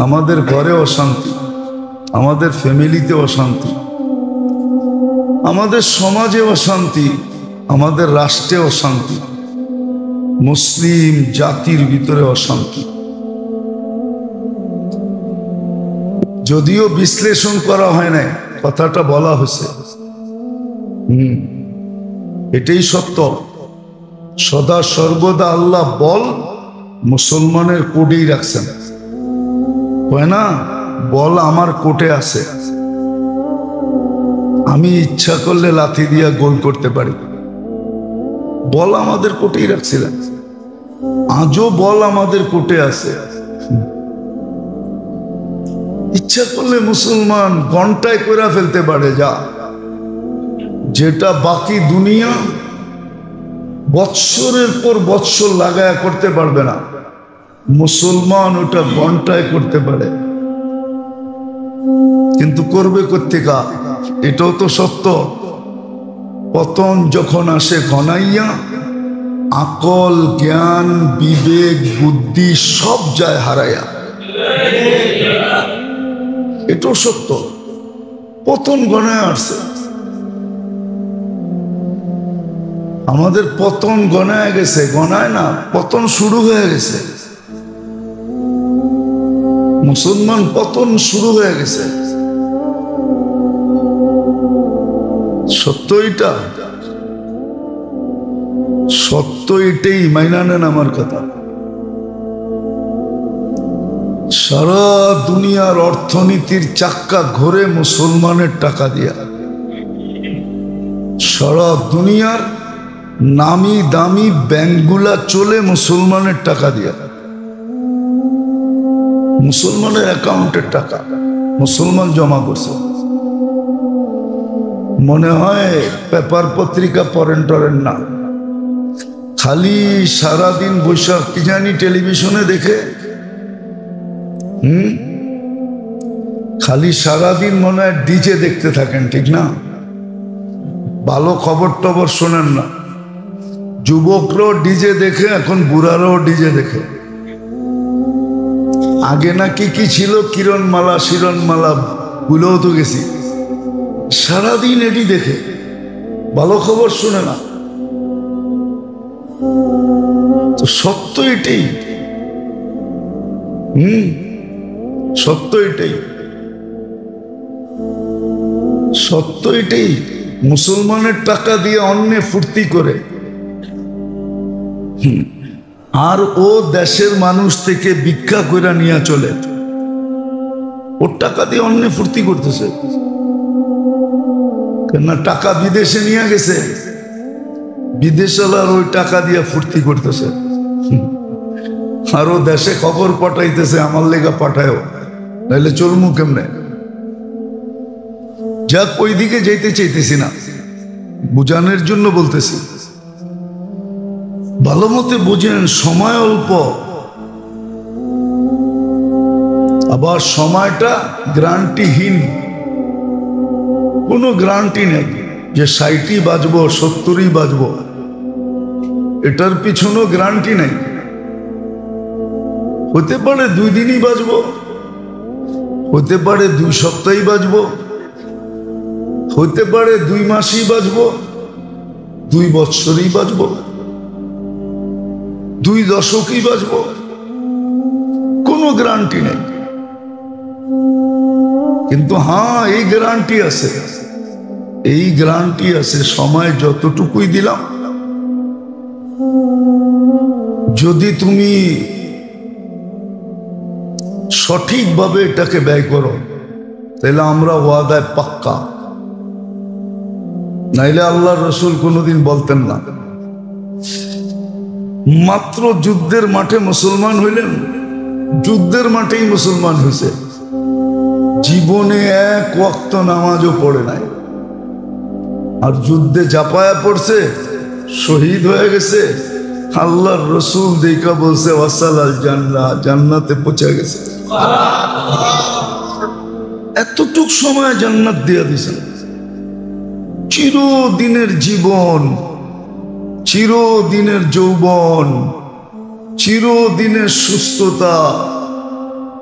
আমাদের ঘরে অশান্তি, আমাদের ফ্যামিলিতে অশান্তি, আমাদের সমাজে অশান্তি, আমাদের রাষ্ট্রে অশান্তি, মুসলিম জাতির ভিতরে অশান্তি। যদিও বিশ্লেষণ করা হয় না, কথাটা বলা হয়েছে। এটাই সত্য। সদা সর্বদা আল্লাহ বল মুসলমানের কোটেই রাখছেন, হয় না? বল আমার কোটে আছে, আমি ইচ্ছা করলে লাথি দিয়া গোল করতে পারি। বল আমাদের কোটেই রাখছিলেন, আজও বল আমাদের কোটে আছে। ইচ্ছা করলে মুসলমান ঘন্টায় করে ফেলতে পারে যা, যেটা বাকি দুনিয়া বৎসরের পর বৎসর লাগায়া করতে পারবে না, মুসলমান ওটা ঘন্টায় করতে পারে। কিন্তু করবে কোত্থেকা? এটাও তো সত্য। পতন যখন আসে ঘনাইয়া, আকল জ্ঞান বিবেক বুদ্ধি সব যায় হারাইয়া। এটাও সত্য, পতন গণায় আসছে। আমাদের পতন গণায় গেছে, গণায় না, পতন শুরু হয়ে গেছে। মুসলমান পতন শুরু হয়ে গেছে। সত্য এটা, সত্য এটাই, মাইনা নেন আমার কথা। সারা দুনিয়ার অর্থনীতির চাক্কা ঘোরে মুসলমানের টাকা দিয়া। সারা দুনিয়ার নামি দামি ব্যাংকগুলা চলে মুসলমানের টাকা দিয়া। মুসলমানের অ্যাকাউন্টের টাকা মুসলমান জমা করছে। মনে হয় পেপার পত্রিকা পড়েন টরেন না, খালি সারাদিন বৈশাখ কি জানি টেলিভিশনে দেখে। খালি সারাদিন মনে হয় ডিজে দেখতে থাকেন, ঠিক না? ভালো খবর টবর শোনেন না। যুবকরাও ডিজে দেখে, এখন বুড়ারাও ডিজে দেখে। আগে নাকি কি ছিল, কিরণমালা শিরণমালা ভুলেও তো গেছি। সারাদিন এটি দেখে, ভালো খবর শুনে না। তো সত্য এটাই, সত্য এটাই, সত্য এটাই। মুসলমানের টাকা দিয়ে অন্যে ফুর্তি করে, আর ও দেশের মানুষ থেকে ভিক্ষা করে নিয়ে চলে। ওর টাকা দিয়ে অন্যে ফুর্তি করতেছে, কেননা টাকা বিদেশে নিয়ে গেছে, বিদেশালার ওই টাকা দিয়ে ফুর্তি করতেছে। আর ও দেশে খবর পাঠাইতেছে, আমার লেগা পাঠায়ও, নাইলে চলমু কেমনে? যাক, ওই দিকে যেতে চাইতেছি না, বুঝানোর জন্য বলতেছি। ভালো মতে বোঝেন, সময় অল্প, আবার সময়টা গ্যারান্টিহীন। কোনো গ্যারান্টি নেই যে 60ই বাঁচবো 70ই বাঁচবো, এটার পিছনেও গ্যারান্টি নেই। হতে পারে 2 দিনই বাঁচবো, হতে পারে 2 সপ্তাহই বাঁচবো, হতে পারে 2 মাসই বাঁচবো, 2 বছরই বাঁচবো, 2 দশকই বাঁচবো, কোনো গ্যারান্টি নেই। কিন্তু হ্যাঁ, এই গ্যারান্টি আছে, এই গ্যারান্টি আছে, সময় যতটুকুই দিলাম, যদি তুমি সঠিকভাবে এটাকে ব্যয় করো, তাহলে আমরা ওয়াদায় পাক্কা। নাইলে আল্লাহ রসুল কোনোদিন বলতেন না। মাত্র যুদ্ধের মাঠে মুসলমান হইলেন, যুদ্ধের মাঠেই মুসলমান হয়েছে, জীবনে 1 ওয়াক্ত নামাজও পড়ে নাই। আর যুদ্ধে ঝাঁপায়া পড়ছে, শহীদ হয়ে গেছে। আল্লাহর রসুল দেখা বলছে ওয়াসাল আল জান্নাহ, জান্নাতে পৌঁছে গেছে। এতটুক সময় জান্নাত দিয়ে দিয়েছেন। চিরদিনের জীবন, চিরদিনের যৌবন, চিরদিনের সুস্থতা,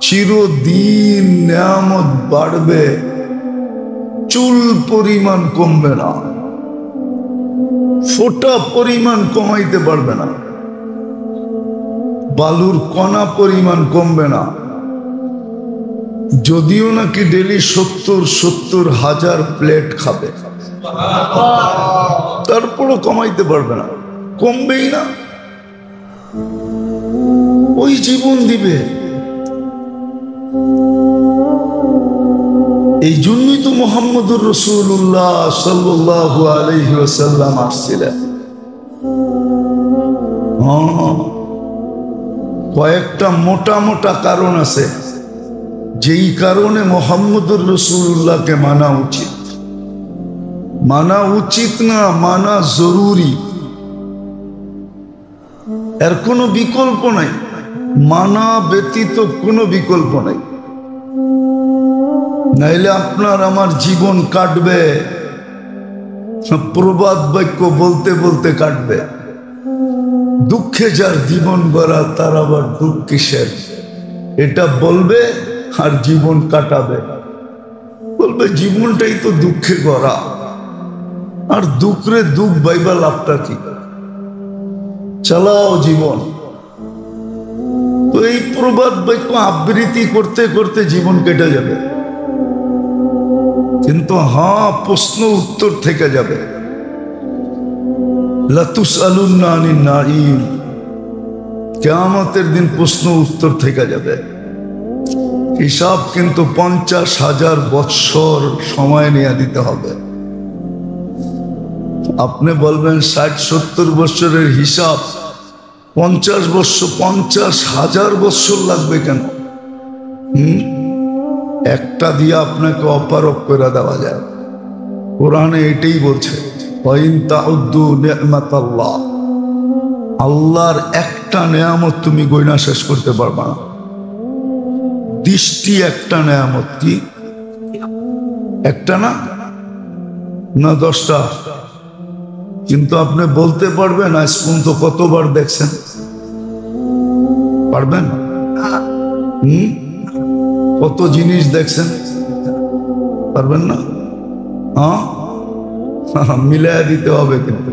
চিরদিন নিয়ামত বাড়বে, চুল পরিমাণ কমবে না, ফোঁটা পরিমাণ কমাইতে পারবে না, বালুর কণা পরিমাণ কমবে না। যদিও নাকি ডেলি 70 হাজার প্লেট খাবে, তারপরও কমাইতে পারবে না, কমবেই না, ওই জীবন দিবে। এই জন্যই তো মুহাম্মদুর রাসূলুল্লাহ সাল্লাল্লাহু আলাইহি ওয়াসাল্লাম আসছিলেন। কয়েকটা মোটা মোটা কারণ আছে যেই কারণে মুহাম্মদুর রাসূলুল্লাহকে মানা উচিত। মানা উচিত না, মানা জরুরি, এর কোনো বিকল্প নাই, মানা ব্যতীত কোনো বিকল্প নাই। নাইলে আপনার আমার জীবন কাটবে প্রবাদ বাক্য বলতে বলতে কাটবে। দুঃখে যার জীবন গড়া তার আবার দুঃখ কিসের, এটা বলবে আর জীবন কাটাবে। বলবে জীবনটাই তো দুঃখে গড়া, আর দুঃখরে দুঃখ বাইবা লাভটা কি? চালাও জীবন। তো এই প্রবাদ বাক্য আবৃত্তি করতে করতে জীবন কেটে যাবে, কিন্তু প্রশ্ন উত্তর থেকে যাবে। লাতুসআলুন্না আনিন নাঈম, কিয়ামতের দিন প্রশ্ন উত্তর থেকে যাবে। হিসাব কিন্তু 50,000 বৎসর সময় নিয়ে দিতে হবে। আপনি বলবেন 60-70 বৎসরের হিসাব 50 বৎসর, 50,000 বৎসর লাগবে কেন? একটা দিয়ে আপনাকে অপারক করে দেওয়া যায়। কোরআনে এটাই বলছে, ওয়াইন তাউদ্দু নি'মাতাল্লাহ, আল্লাহর একটা নেয়ামত তুমি গয়না শেষ করতে পারবা না। দৃষ্টি একটা নেয়ামত, কি একটা না, না 10টা? কিন্তু আপনি বলতে পারবেন আজ পর্যন্ত কতবার দেখছেন? পারবেন? কত জিনিস দেখছেন? পারবেন না। মিলাইয়া দিতে হবে, কিন্তু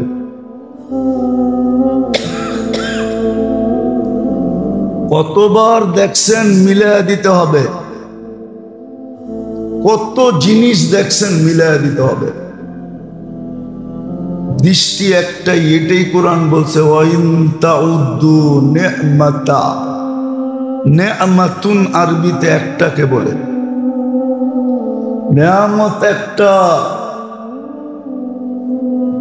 কতবার দেখছেন মিলাইয়া দিতে হবে। কত জিনিস দেখছেন মিলাইয়া দিতে হবে। দৃষ্টি একটাই, এটাই কোরআন বলছে, ওয়াইন তাউদ্দু নি'মাতা, নেয়ামাতুন আরবিতে একটাকে বলে। নেয়ামত একটা,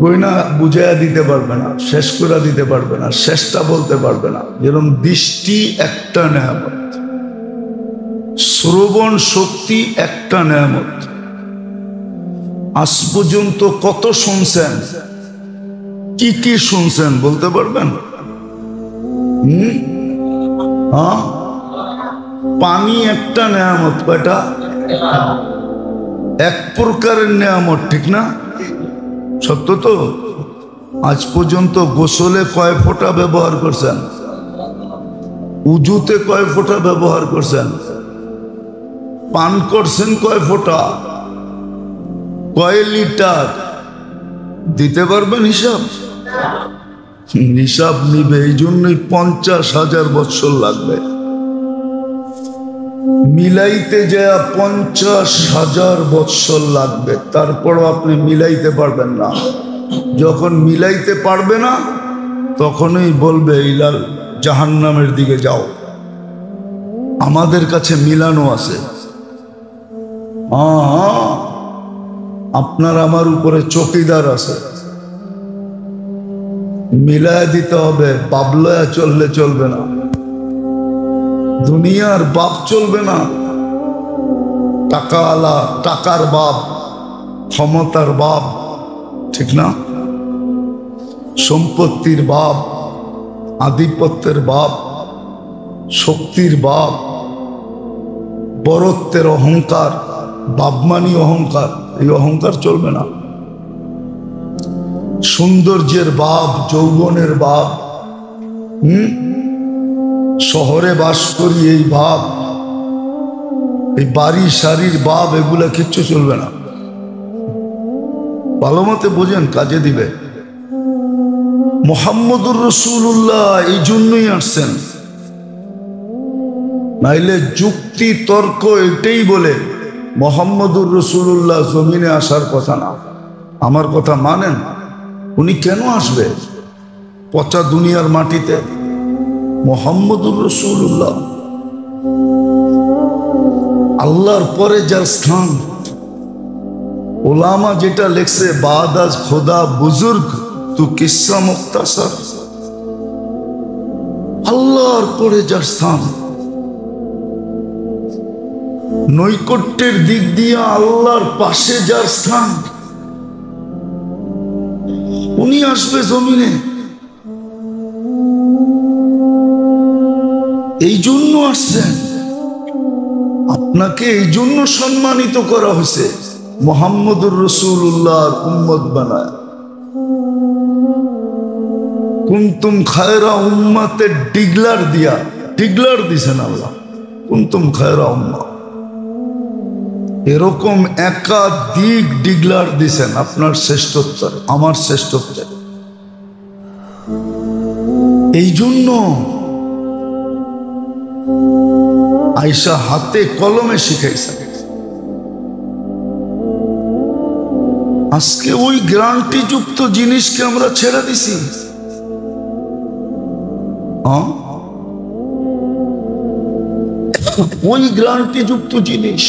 গয়না বুঝাইয়া দিতে পারবে না, শেষ করে দিতে পারবে না, শেষটা বলতে পারবে না। যেরকম দৃষ্টি একটা নেয়ামত, শ্রবণ শক্তি একটা নেয়ামত। আজ পর্যন্ত কত শুনছেন, কি কি শুনছেন বলতে পারবেন? পানি একটা নেয়ামত, কয়টা? এক প্রকারের নেয়ামত, ঠিক না? সত্য তো? আজ পর্যন্ত গোসলে কয় ফোঁটা ব্যবহার করছেন? উজুতে কয় ফোঁটা ব্যবহার করছেন? পান করছেন কয় ফোঁটা? কয় লিটার? দিতে পারবেন হিসাব? হিসাব নিবে, এই জন্যই 50,000 বৎসর লাগবে। মিলাইতে যায় 50,000 বৎসর লাগবে, তারপরও আপনি মিলাইতে পারবেন না। যখন মিলাইতে পারবে না তখনই বলবে ইলাল জাহান্নামের দিকে যাও। আমাদের কাছে মিলানো আছে। আপনার আমার উপরে চৌকিদার আছে, মিলায় দিতে হবে। বাবলয়া চললে চলবে না, দুনিয়ার বাপ চলবে না। টাকাওয়ালা, টাকার বাপ, ক্ষমতার বাপ, ঠিক না? সম্পত্তির বাপ, আধিপত্যের বাপ, শক্তির বাপ, বরত্বের অহংকার, বাপমানি অহংকার, এই অহংকার চলবে না। সৌন্দর্যের বাপ, যৌবনের বাপ, শহরে বাস করি এই ভাব, এই বাড়ি সারির বাপ এগুলা কিচ্ছু চলবে না। ভালো মতে বোঝেন, কাজে দিবে। মুহাম্মদুর রাসূলুল্লাহ এই জন্যই আসছেন, নাইলে যুক্তি তর্ক এটাই বলে মুহাম্মদুর রাসূলুল্লাহ জমিনে আসার কথা না। আমার কথা মানেন, উনি কেন আসবে পচা দুনিয়ার মাটিতে? মুহাম্মদুর রাসূলুল্লাহ আল্লাহর পরে যার স্থান, ওলামা যেটা লেখছে, বাদ আজ খোদা বুজুর্গ তু কিসসা মুখতাসার, আল্লাহর পরে যার স্থান, নৈকট্যের দিক দিয়ে আল্লাহর পাশে যার স্থান, উনি আসবে জমিনে। এই জন্য আসছেন, আপনাকে এই জন্য সম্মানিত করা হয়েছে, মুহাম্মদুর রাসূলুল্লাহর উম্মত বানায়। কুনতুম খায়রা উম্মাতের ডিগলার দিয়া, ডিগলার দিছেন আল্লাহ, কুনতুম খায়রা উম্মাহ। এরকম একাধিক ডিগলার দিছেন আপনার শ্রেষ্ঠত্বের, আমার শ্রেষ্ঠত্বের। এই জন্য আয়েশা হাতে কলমে শিখাইছে। আজকে ওই গ্যারান্টি যুক্ত জিনিসকে আমরা ছেড়ে দিছি। ওই গ্যারান্টি যুক্ত জিনিস,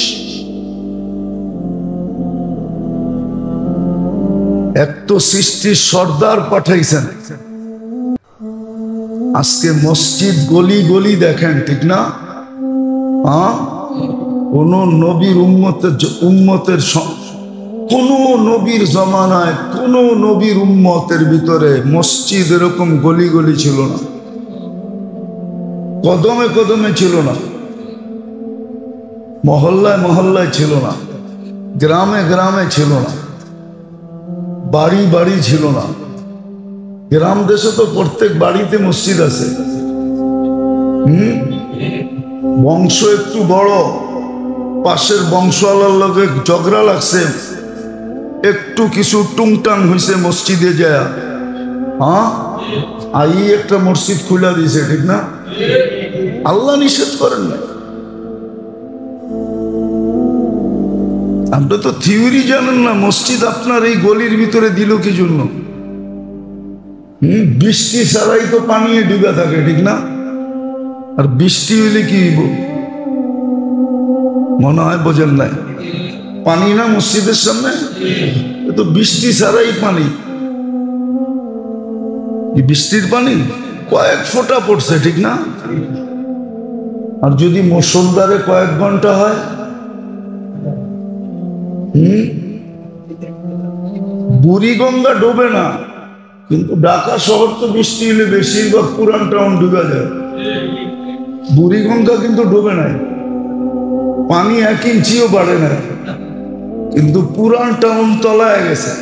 এক তো সৃষ্টির সর্দার পাঠাইছেন, আজকে মসজিদ গলি গলি দেখেন, ঠিক না? কোন নবীর উম্মতের কোন নবীর জমানায় কোন নবীর উম্মতের ভিতরে মসজিদ এরকম গলি গলি ছিল না, কদমে কদমে ছিল না, মহল্লায় মহল্লায় ছিল না, গ্রামে গ্রামে ছিল না, বাড়ি বাড়ি ছিল না। গ্রাম দেশে তো প্রত্যেক বাড়িতে মসজিদ আছে। বংশ একটু বড়, পাশের বংশওয়ালার লগে ঝগড়া লাগছে, একটু কিছু টুংটাং হয়েছে মসজিদে যায়, আই একটা মসজিদ খুলে দিয়েছে, ঠিক না? আল্লাহ নিষেধ করেন না। আপনি তো থিওরি জানেন না, মসজিদ আপনার এই গলির ভিতরে দিল কি জন্য? বৃষ্টি ছাড়াই তো পানি ডুবে থাকে, ঠিক না? আর বৃষ্টি হইলে কি হইব? মনে হয় বোঝেন নাই, পানি না মসজিদের সামনে, তো বৃষ্টি ছাড়াই পানি। বৃষ্টির পানি কয়েক ফোঁটা পড়ছে, ঠিক না? আর যদি মুষলধারে কয়েক ঘন্টা হয়, বুড়িগঙ্গা ডোবে না, কিন্তু ঢাকা শহর তো বৃষ্টি হলে বেশিরভাগ পুরান টাউন ডুবে যায়। বুড়িগঙ্গা কিন্তু ডোবে নাই, পানি 1 ইঞ্চিও বাড়ে না, কিন্তু পুরান টাউন তলায় গেছে।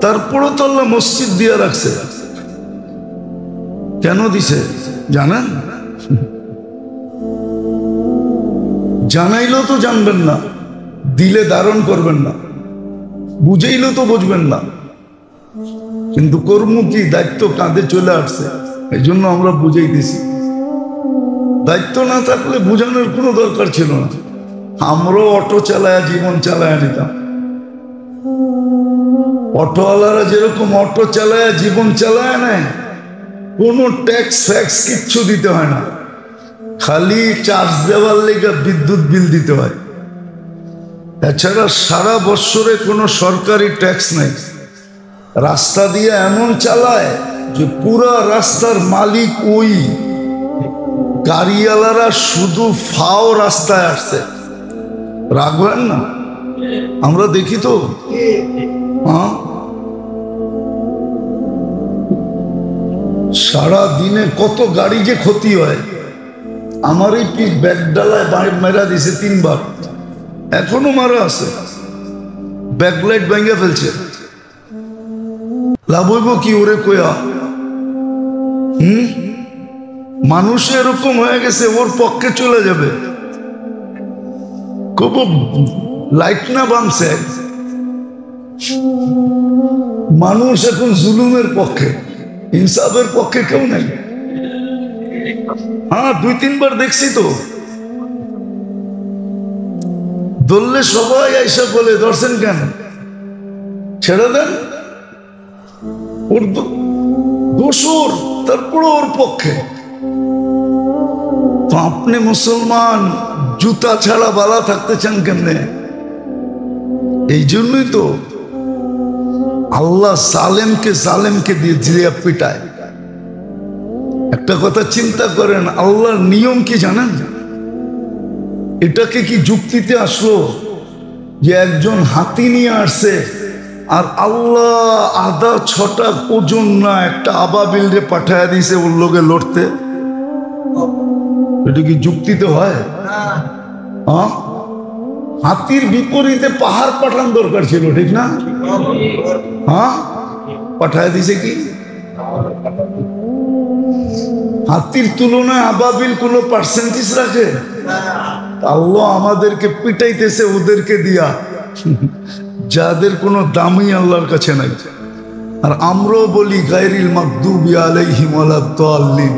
তারপরও তো আল্লাহ মসজিদ দিয়ে রাখছে। কেন দিছে জানেন? জানাইলেও তো জানবেন না, দিলে ধারণ করবেন না, বুঝাইলেও তো বুঝবেন না, কিন্তু কর্ম কি? দায়িত্ব কাঁধে চলে আসছে, এই জন্য আমরা বুঝাইতেছি। দায়িত্ব না থাকলে বুঝানোর কোনো দরকার ছিল না। আমরাও অটো চালায় জীবন চালায় নিতাম। অটোওয়ালারা যেরকম অটো চালায় জীবন চালায় নেয়, কোনো ট্যাক্স ফ্যাক্স কিচ্ছু দিতে হয় না, খালি চার্জ দেওয়ার লেগে বিদ্যুৎ বিল দিতে হয়। এছাড়া সারা বছরে কোনো সরকারি ট্যাক্স নেই। রাস্তা দিয়ে এমন চালায় যে পুরা রাস্তার মালিক ওই, গাড়িওয়ালারা শুধু ফাও রাস্তায় আসছে। রাখবেন না, আমরা দেখি তো। সারা দিনে কত গাড়ি যে ক্ষতি হয়। আমার এই পিঠ ব্যাগডালায় মেরা দিছে 3 বার, এখনো মারা আছে, ব্যাকলাইট ভেঙে ফেলছে। লাভ হইব কি ওরে কয়া? মানুষ এরকম হয়ে গেছে, ওর পক্ষে চলে যাবে। খুব লাইট না বামছে। মানুষ এখন জুলুমের পক্ষে, ইনসাফের পক্ষে কেউ নাই। হ্যাঁ, 2-3 বার দেখছি তো, ধরলে সবাই আইসা বলে ধরছেন কেন, ছেড়ে দেন, ওর দোষর, তারপরে ওর পক্ষে। তো আপনি মুসলমান জুতা ছাড়া বালা থাকতে চান কেমনে? এই জন্যই তো আল্লাহ জালেমকে দিয়ে জিয়া পিটায়। একটা কথা চিন্তা করেন, আল্লাহর নিয়ম কি জানেন? এটাকে কি যুক্তিতে আসলো যে একজন হাতি নিয়ে আসছে আর আল্লাহ আধা ছটা ওজন না একটা আবাবিল রে পাঠায় দিয়েছে ওর লোকে লড়তে? এটা কি যুক্তিতে হয়? হ্যাঁ, হাতির বিপরীতে পাহাড় পাঠান দরকার ছিল, ঠিক না? হ্যাঁ, পাঠায় দিছে কি? হাতির তুলনায় আবাবিল কোনো পার্সেন্টেজ রাখে? আল্লাহ আমাদেরকে পিটাইতেছে ওদেরকে দিয়া, যাদের কোনো দামই আল্লাহর কাছে নাই। আর আমরাও বলি গায়রিল মাগদুবি আলাইহিম ওয়ালাদ-দাল্লিন।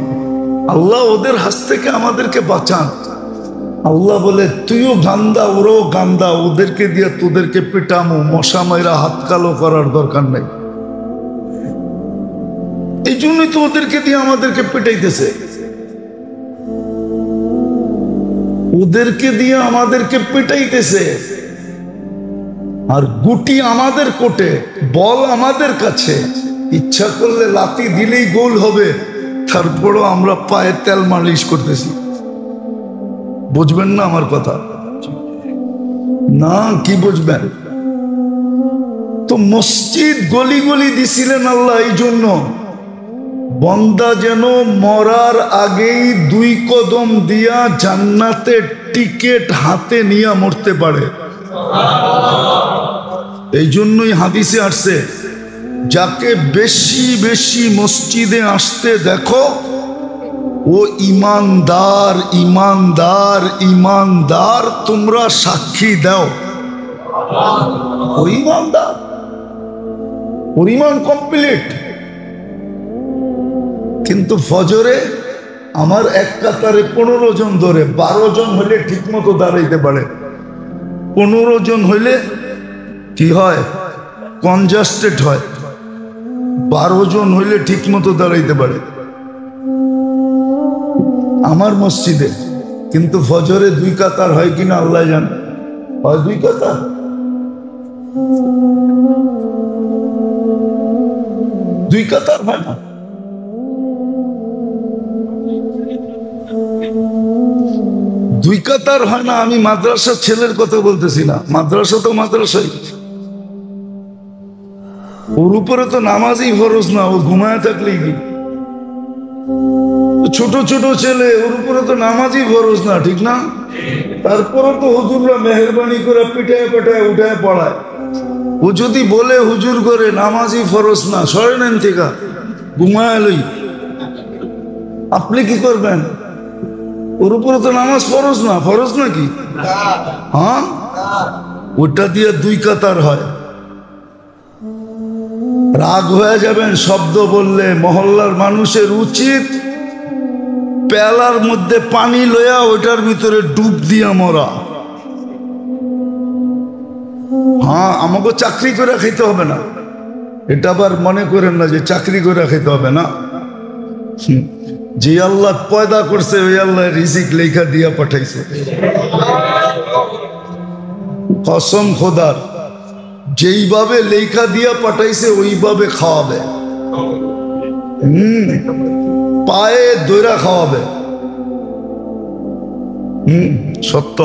আল্লাহ ওদের হাত থেকে আমাদেরকে বাঁচান। আল্লাহ বলে তুইও গান্দা, ওরাও গান্দা, ওদেরকে দিয়া তোদেরকে পিটামো, মশা মাইরা হাত কালো করার দরকার নাই। এই জন্যই তো ওদেরকে দিয়ে আমাদেরকে পিটাইতেছে, ওদেরকে দিয়ে আমাদেরকে পিটাইতেছে। আর গুটি আমাদের কোটে, বল আমাদের কাছে, ইচ্ছা করলে লাথি দিলেই গোল হবে, তারপরও আমরা পায়ে তেল মালিশ করতেছি। বুঝবেন না আমার কথা? না, কি বুঝবেন? তো মসজিদ গলি গলি দিছিলেন আল্লাহ এই জন্য, বন্দা যেন মরার আগেই 2 কদম দিয়া জান্নাতের টিকেট হাতে নিয়ে মরতে পারে। এই জন্যই হাদিসে আসছে, যাকে বেশি বেশি মসজিদে আসতে দেখো ও ইমানদার, ইমানদার, ইমানদার, তোমরা সাক্ষী দাও। ও ইমানদার, ওর ইমান কমপ্লিট। কিন্তু ফজরে আমার এক কাতারে 15 জন ধরে, 12 জন হইলে ঠিক মতো দাঁড়াইতে পারে, 15 জন হইলে কি হয়, কনজাস্টেড হয়, 12 জন হইলে ঠিক মতো দাঁড়াইতে পারে আমার মসজিদে। কিন্তু ফজরে 2 কাতার হয় কিনা আল্লাহ জানে, হয় 2 কাতার। দুই কাতার হয় না। দুই কাতার হয় না। আমি মাদ্রাসার ছেলের কথা বলতেছি না, মাদ্রাসা তো মাদ্রাসাই, ওর উপরে তো নামাজই ফরজ না, ও ঘুমায় থাকলেই কি। ছোট ছোট ছেলে, ওর উপরে তো নামাজই ফরজ না, ঠিক না? তারপরে তো হুজুররা মেহরবানি করে পিঠায় পাঠায় উঠায় পড়ায়। ও যদি বলে হুজুর করে নামাজই ফরজ না, সরে নেন থেকে, ঘুমায় লই, আপনি কি করবেন? ওর উপরে তো নামাজ ফরজ না, ফরজ নাকি? হ্যাঁ, ওটা দিয়ে 2 কাতার হয়। রাগ হয়ে যাবেন শব্দ বললে। মহল্লার মানুষের উচিত পেলার মধ্যে পানি লইয়া ওটার ভিতরে ডুব দিয়া মরা। হ্যাঁ, আমাকে চাকরি করে খেতে হবে না, এটা আবার মনে করেন না যে চাকরি করে খেতে হবে না। যে আল্লাহ পয়দা করছে ওই আল্লাহ রিজিক লেখা দিয়া পাঠাইছে। কসম খোদার, যেইভাবে লেখা দিয়া পাঠাইছে ওইভাবে খাওয়াবে, পায়ে দৈরা খাওয়াবে। সত্য,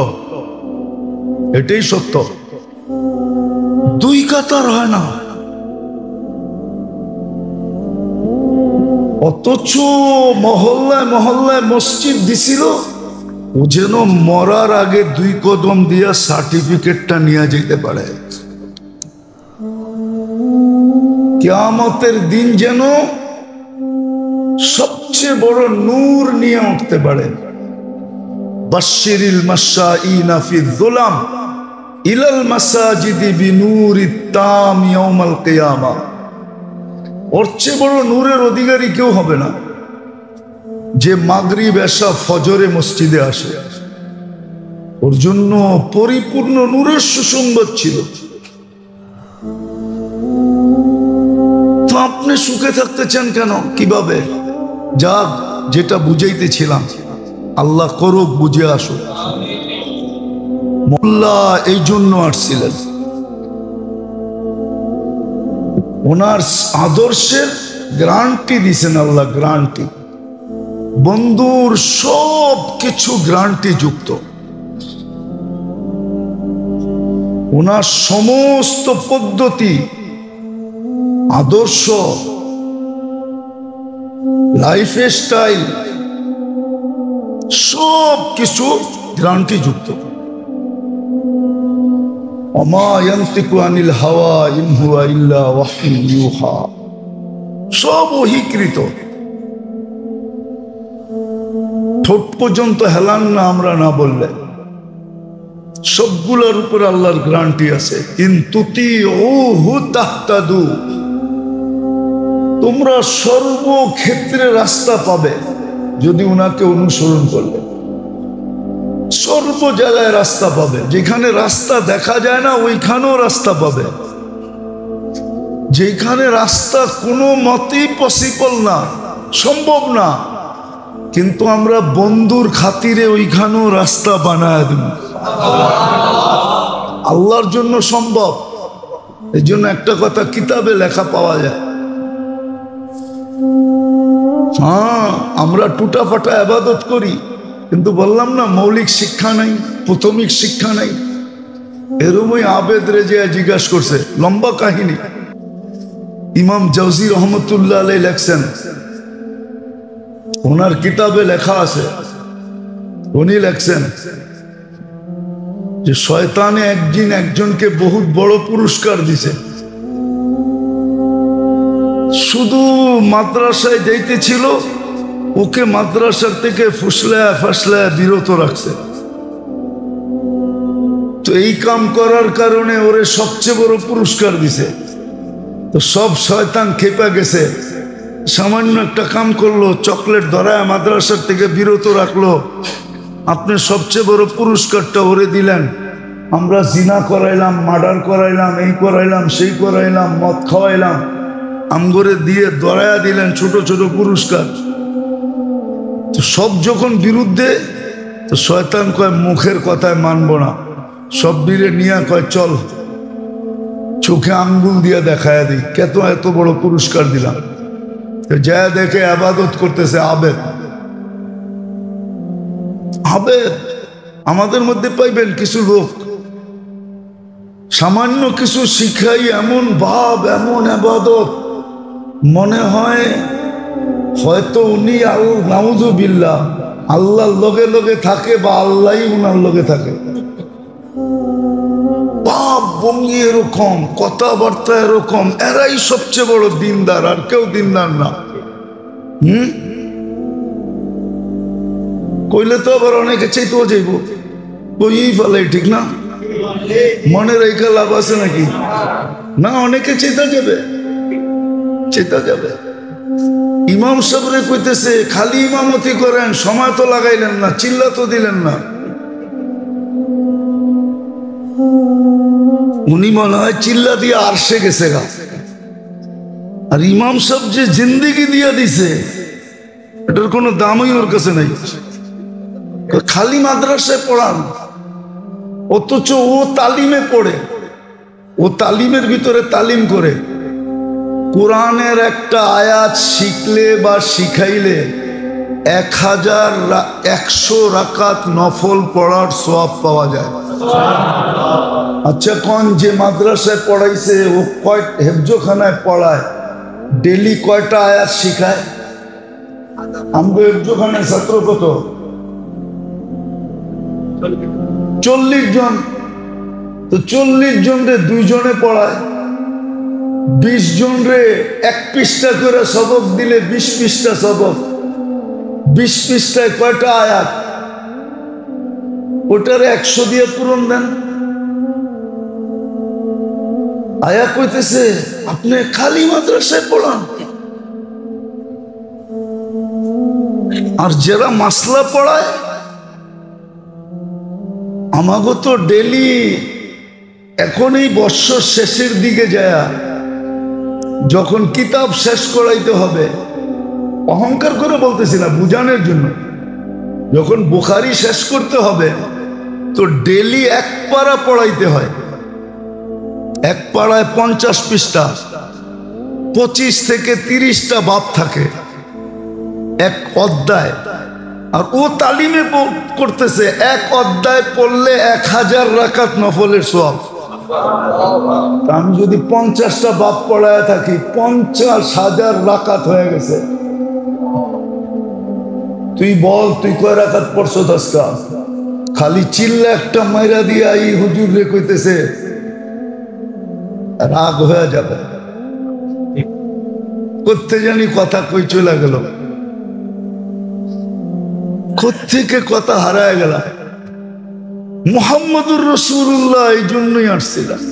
এটাই সত্য। 2 কাতার হয় না, অথচ মহল্লায় মহল্লায় মসজিদ দিছিল। ও যেন মরার আগে 2 কদম দিয়া সার্টিফিকেটটা নিয়ে যেতে পারে। কিয়ামতের দিন যেন সবচেয়ে বড় নূর নিয়ে উঠতে পারে। বাশশিরিল মাশাঈনা ফিয-যুলাম ইলাল মাসাজিদি বিনূরিত তাম ইয়াউমাল কিয়ামা। ওর চেয়ে বড় নূরের অধিকারী কেউ হবে না যে মাগরিব এশা ফজরে মসজিদে আসে। ওর জন্য পরিপূর্ণ নূরের সুসংবাদ ছিল। তো আপনি সুখে থাকতে চান কেন? কিভাবে? যাক, যেটা বুঝাইতেছিলাম, আল্লাহ করুক বুঝে আসুক। মোল্লা এই জন্য আসছিলেন, ওনার আদর্শের গ্যারান্টি দিছেন আল্লাহ, গ্যারান্টি। বন্ধুর সব কিছু গ্যারান্টি যুক্ত। ওনার সমস্ত পদ্ধতি, আদর্শ, লাইফ স্টাইল সব কিছু গ্যারান্টি যুক্ত। ওমা ইয়ানতিকু আনিল হাওয়া ইন হুয়া ইল্লা ওয়াহয়ুন ইউহা, সব ওহীকৃত। ঠোঁট পর্যন্ত হেলান না আমরা না বললে। সবগুলোর উপর আল্লাহর গ্যারান্টি আছে। ইন তুতিউহু তাহতাদু, তোমরা সর্বক্ষেত্রে রাস্তা পাবে যদি উনাকে অনুসরণ করলে। সর্ব জায়গায় রাস্তা পাবে। যেখানে রাস্তা দেখা যায় না ওইখানেও রাস্তা পাবে। যেখানে রাস্তা কোনো মতেই পসিবল না, সম্ভব না, কিন্তু আমরা বন্ধুর খাতিরে ওইখানেও রাস্তা বানায় দেব। আল্লাহর জন্য সম্ভব। এই জন্য একটা কথা কিতাবে লেখা পাওয়া যায়, হ্যাঁ আমরা টুটাফাটা ইবাদত করি, কিন্তু বললাম না মৌলিক শিক্ষা নাই, প্রাথমিক শিক্ষা নাই। এরমই আবেদ রেজিয়া জিজ্ঞাসা করছে, লম্বা কাহিনী। ইমাম জাওজি রহমতুল্লাহ আলাইহি লেখছেন, ওনার কিতাবে লেখা আছে, উনি লেখছেন যে শয়তানে একদিন একজনকে বহুত বড় পুরস্কার দিছে। শুধু মাদ্রাসায় যাইতেছিল, ওকে মাদ্রাসার থেকে ফুসলায় ফাসলায় বিরত রাখছে। তো এই কাম করার কারণে ওরে সবচেয়ে বড় পুরস্কার দিছে। তো সব শয়তান খেপে গেছে, সামান্য একটা কাম করলো, চকলেট ধরায় মাদ্রাসার থেকে বিরত রাখলো, আপনি সবচেয়ে বড় পুরস্কারটা ওরে দিলেন। আমরা জিনা করাইলাম, মার্ডার করাইলাম, এই করাইলাম, সেই করাইলাম, মদ খাওয়াইলাম, আমগরে দিয়ে ধরায়া দিলেন ছোট ছোট পুরস্কার। তো সব যখন বিরুদ্ধে, তো শয়তান কয় মুখের কথায় মানবো না, সব বীরে নিয়ে কয় চল চোখে আঙ্গুল দিয়ে দেখায় দিই, কত এত বড় পুরস্কার দিলাম। যা দেখে ইবাদত করতেছে আবেদ। আবেদ আমাদের মধ্যে পাইবেন কিছু লোক সামান্য কিছু শিখাই এমন ভাব, এমন ইবাদত, মনে হয় হয়তো উনি নাউযুবিল্লাহ আল্লাহর লগে লগে থাকে বা আল্লাহই উনার লগে থাকে। ভাব ভঙ্গি এরকম, কথাবার্তা এরকম, এরাই সবচেয়ে বড় দিনদার, আর কেউ দিনদার না। কইলে তো আবার অনেকে চাইতেও যাইব, কই ফেলাই, ঠিক না? মনে রেখা লাভ আছে নাকি? না, অনেকে চেতা যাবে, চেতা যাবে। ইমাম সাহেবরে কইতেছে খালি ইমামতি করেন, সময় তো লাগাইলেন না, চিল্লা তো দিলেন না। উনি মনে হয় চিল্লা দিয়ে আরশে গেছে গা। আর ইমাম সাহেব যে জিন্দেগি দিয়ে দিছে, এটার কোনো দামই ওর কাছে নাই। খালি মাদ্রাসায় পড়ান, অথচ ও তালিমে পড়ে, ও তালিমের ভিতরে তালিম করে। কোরআনের একটা আয়াত শিখলে বা শিখাইলে 1,100 রাকাত নফল পড়ার সওয়াব পাওয়া যায়। আচ্ছা, কোন যে মাদ্রাসায় পড়াইছে ও কয় হেফজোখানায় পড়ায়, ডেলি কয়টা আয়াত শিখায়? আমরা হেফজোখানায় ছাত্র কত? 40 জন। তো 40 জন রে 2 জনে পড়ায়, 20 জন রে 1 পৃষ্ঠা করে সবক দিলে 20 পৃষ্ঠা সবক। 20 পৃষ্ঠায় কয়টা আয়াত? ওটারে 100 দিয়ে পূরণ দেন। আয়া কইতেছে আপনি খালি মাদ্রাসায় পড়ান, আর যারা মাসলা পড়ায় আমাগো তো ডেলি এখন এই বৎসর শেষের দিকে যায়, যখন কিতাব শেষ করাইতে হবে, অহংকার করে বলতেছি না, বুঝানোর জন্য, যখন বুখারী শেষ করতে হবে তো ডেলি এক পারা পড়াইতে হয়। এক পাড়ায় 50 পৃষ্ঠা, 25 থেকে 30টা বাব থাকে এক অধ্যায়, আর ও তালিমে করতেছে এক অধ্যায় পড়লে 1000 রাকাত নফলের সওয়াব। আমি যদি 50টা বাব পড়ায় থাকি 50,000 রাকাত হয়ে গেছে। তুই বল তুই কয় রাকাত পড়ছো? 10টা। খালি চিল্লা একটা মাইরা দিয়া এই হুজুর রে কইতেছে, রাগ হয়ে যাবে, কোথা জানি কথা কই চলে গেল, কোত্থেকে কথা হারায় গেল। মুহাম্মদুর রাসূলুল্লাহ এই জন্যই আসছিলাম,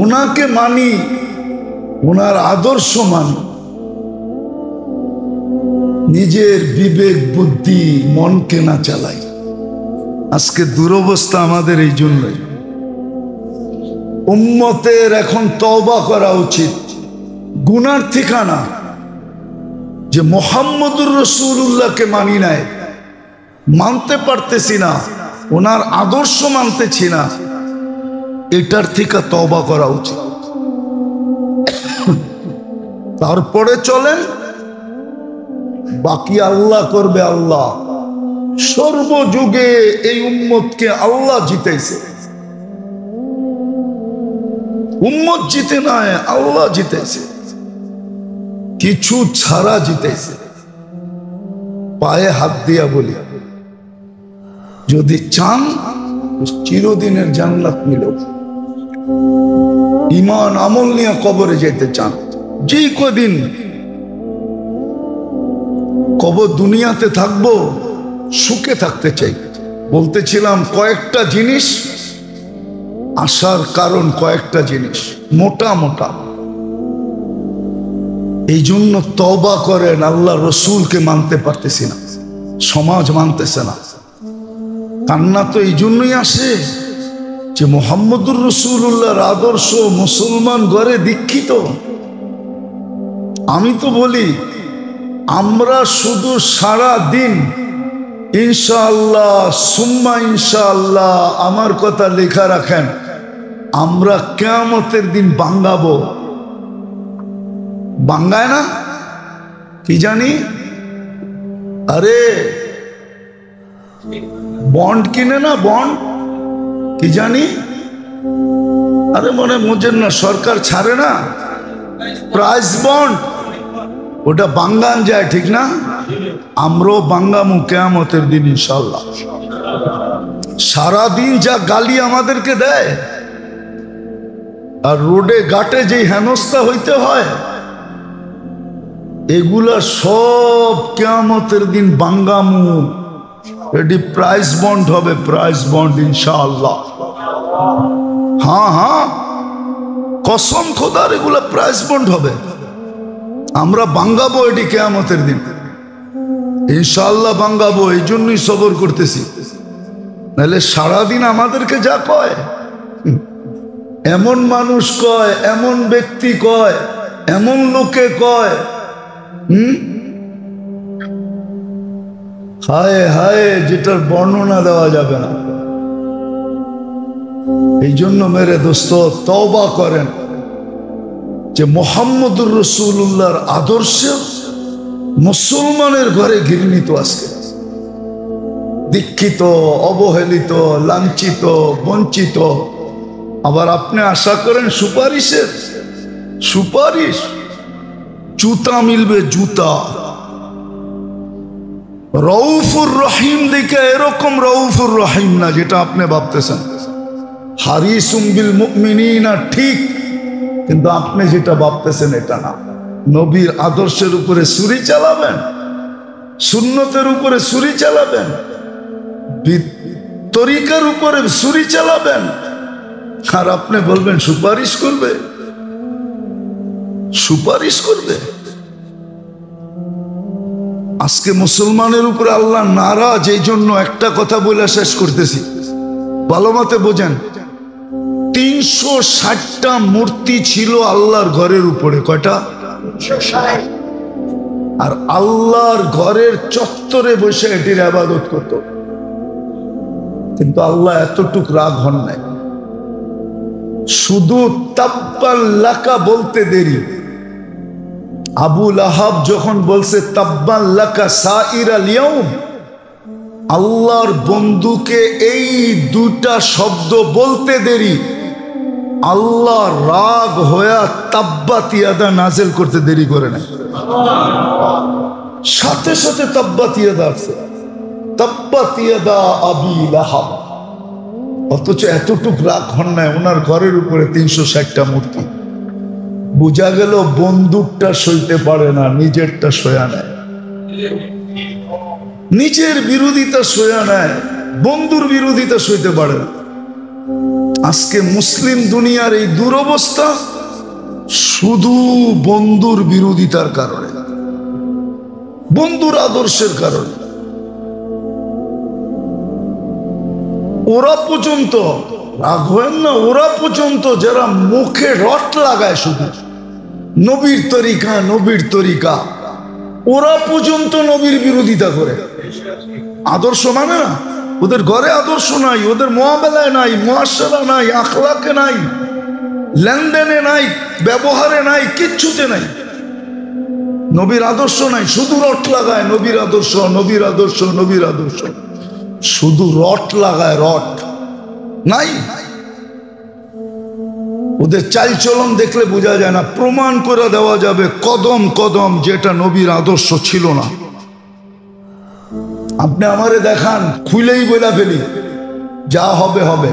ওনাকে মানি, ওনার আদর্শ মানি, নিজের বিবেক বুদ্ধি মনকে না চালাই। আজকে দুরবস্থা আমাদের এই জন্যই। উম্মতের এখন তওবা করা উচিত, গুনার ঠিকানা যে মুহাম্মদুর রাসূলুল্লাহকে মানি নাই, মানতে পারতেছি না, ওনার আদর্শ মানতেছি না, এটার থেকে তওবা করা উচিত। তারপরে চলেন, বাকি আল্লাহ করবে। আল্লাহ সর্বযুগে এই উম্মতকে আল্লাহ জিতেছে, উম্মত জিতে নাই, আল্লাহ জিতেছে, কিছু ছাড়া জিতেছে। পায়ে হাত দিয়া বলি, যদি চান চিরদিনের জান্নাত মিল, ঈমান আমল নিয়ে কবরে যেতে চান, যে কদিন কবর দুনিয়াতে থাকবো সুখে থাকতে চাই। বলতেছিলাম কয়েকটা জিনিস আসার কারণ, কয়েকটা জিনিস মোটা মোটা। এই জন্য তওবা করেন, আল্লাহ রসুলকে মানতে পারতেছি না, সমাজ মানতেছে না। কান্না তো এই জন্যই আসে যে মুহাম্মদুর রাসূলুল্লাহর আদর্শ মুসলমান ঘরে দীক্ষিত। আমি তো বলি আমরা শুধু সারা দিন ইনশাআল্লাহ সুম্মা ইনশাআল্লাহ, আমার কথা লেখা রাখেন, আমরা কিয়ামতের দিন বাঙ্গাবো। বাঙ্গায় না কি জানি, আরে বন্ড কিনে না, বন্ড কি জানি, আরে মনে মুজের না, সরকার ছাড়ে না প্রাইস বন্ড, ওটা বাঙ্গান যায়, ঠিক না? আমরাও বাঙ্গামু কিয়ামতের দিন ইনশাআল্লাহ। সারাদিন যা গালি আমাদেরকে দেয়, আর রোডে ঘাটে যে হেনস্থা হইতে হয়, এগুলা সব কিয়ামতের দিন বাঙ্গামু। এটি প্রাইস বন্ড হবে, প্রাইস বন্ড ইনশাআল্লাহ। হ্যাঁ হ্যাঁ, কসম খোদার, এগুলা প্রাইস বন্ড হবে। আমরা বাঙ্গাবো এটি কিয়ামতের দিন ইনশাআল্লাহ, বাঙ্গাবো। এই জন্যই সবর করতেছি, নাহলে সারাদিন আমাদেরকে যা কয়, এমন মানুষ কয়, এমন ব্যক্তি কয়, এমন লোকে কয়, হায় হায়, যেটার বর্ণনা দেওয়া যাবে না। এই জন্য মেরে দোস্ত তওবা করেন যে মুহাম্মদুর রাসূলুল্লাহর আদর্শে মুসলমানের ঘরে ঘৃণিত, আজকে দীক্ষিত, অবহেলিত, লাঞ্ছিত, বঞ্চিত। আবার আপনি আশা করেন সুপারিশের, সুপারিশ জুতা মিলবে, জুতা। রউফুর রহিম দেখে এরকম রউফুর রহিম না যেটা আপনি ভাবতেছেন। হারিসুম বিল মুমিনিনা ঠিক, কিন্তু আপনি যেটা ভাবতেছেন এটা না। নবীর আদর্শের উপরে ছুরি চালাবেন, সুন্নতের উপরে ছুরি চালাবেন, তরিকার উপরে ছুরি চালাবেন, আর আপনি বলবেন সুপারিশ করবে, সুপারিশ করবে। আজকে মুসলমানের উপরে আল্লাহ নারাজ, এই জন্য একটা কথা বলে শেষ করতেছি, ভালো মতে বোঝেন। 360টা মূর্তি ছিল আল্লাহর ঘরের উপরে। কয়টা? আর আল্লাহর ঘরের চত্বরে বসে এটির ইবাদত করত। কিন্তু আল্লাহ এতটুক রাগ হন নাই, শুধু তাব্বান লাকা বলতে দেরি। আবু লাহাব যখন বলছে তাব্বান লাকা সাইরাল ইয়াউম, আল্লাহর বন্ধুকে এই দুটা শব্দ বলতে দেরি, আল্লাহ রাগ হয়ে তাব্বাত ইয়াদা নাজিল করতে দেরি করে না, সাথে সাথে তাব্বাত ইয়াদা আছে, তাব্বাত ইয়াদা আবি লাহাব। অথচ এতটুক রাগ হন নাই ওনার ঘরের উপরে 360টা মূর্তি। বোঝা গেল বন্দুকটা সইতে পারে না, নিজেরটা সয়া নেয়, নিজের বিরোধিতা সয়া নেয়, বন্ধুর বিরোধিতা সইতে পারে না। আজকে মুসলিম দুনিয়ার এই দুরবস্থা শুধু বন্ধুর বিরোধিতার কারণে, বন্ধুর আদর্শের কারণে। ওরা পর্যন্ত, রাগ হয়েন না, ওরা পর্যন্ত যারা মুখে রট লাগায় শুধু নবীর তরিকা, নবীর তরিকা, ওরা পর্যন্ত নবীর বিরোধিতা করে। আদর্শ মানে না, ওদের ঘরে আদর্শ নাই, ওদের মুআমালায় নাই, মুআশারা নাই, আখলাকে নাই, লেনদেনে নাই, ব্যবহারে নাই, কিচ্ছুতে নাই, নবীর আদর্শ নাই, শুধু রট লাগায় নবীর আদর্শ, নবীর আদর্শ, নবীর আদর্শ, শুধু রট লাগায়, রট নাই। ওদের চালচলন দেখলে বোঝা যায় না, প্রমাণ করে দেওয়া যাবে কদম কদম যেটা নবীর আদর্শ ছিল না। আপনি আমারে দেখান, খুলেই বলে ফেলি, যা হবে হবে।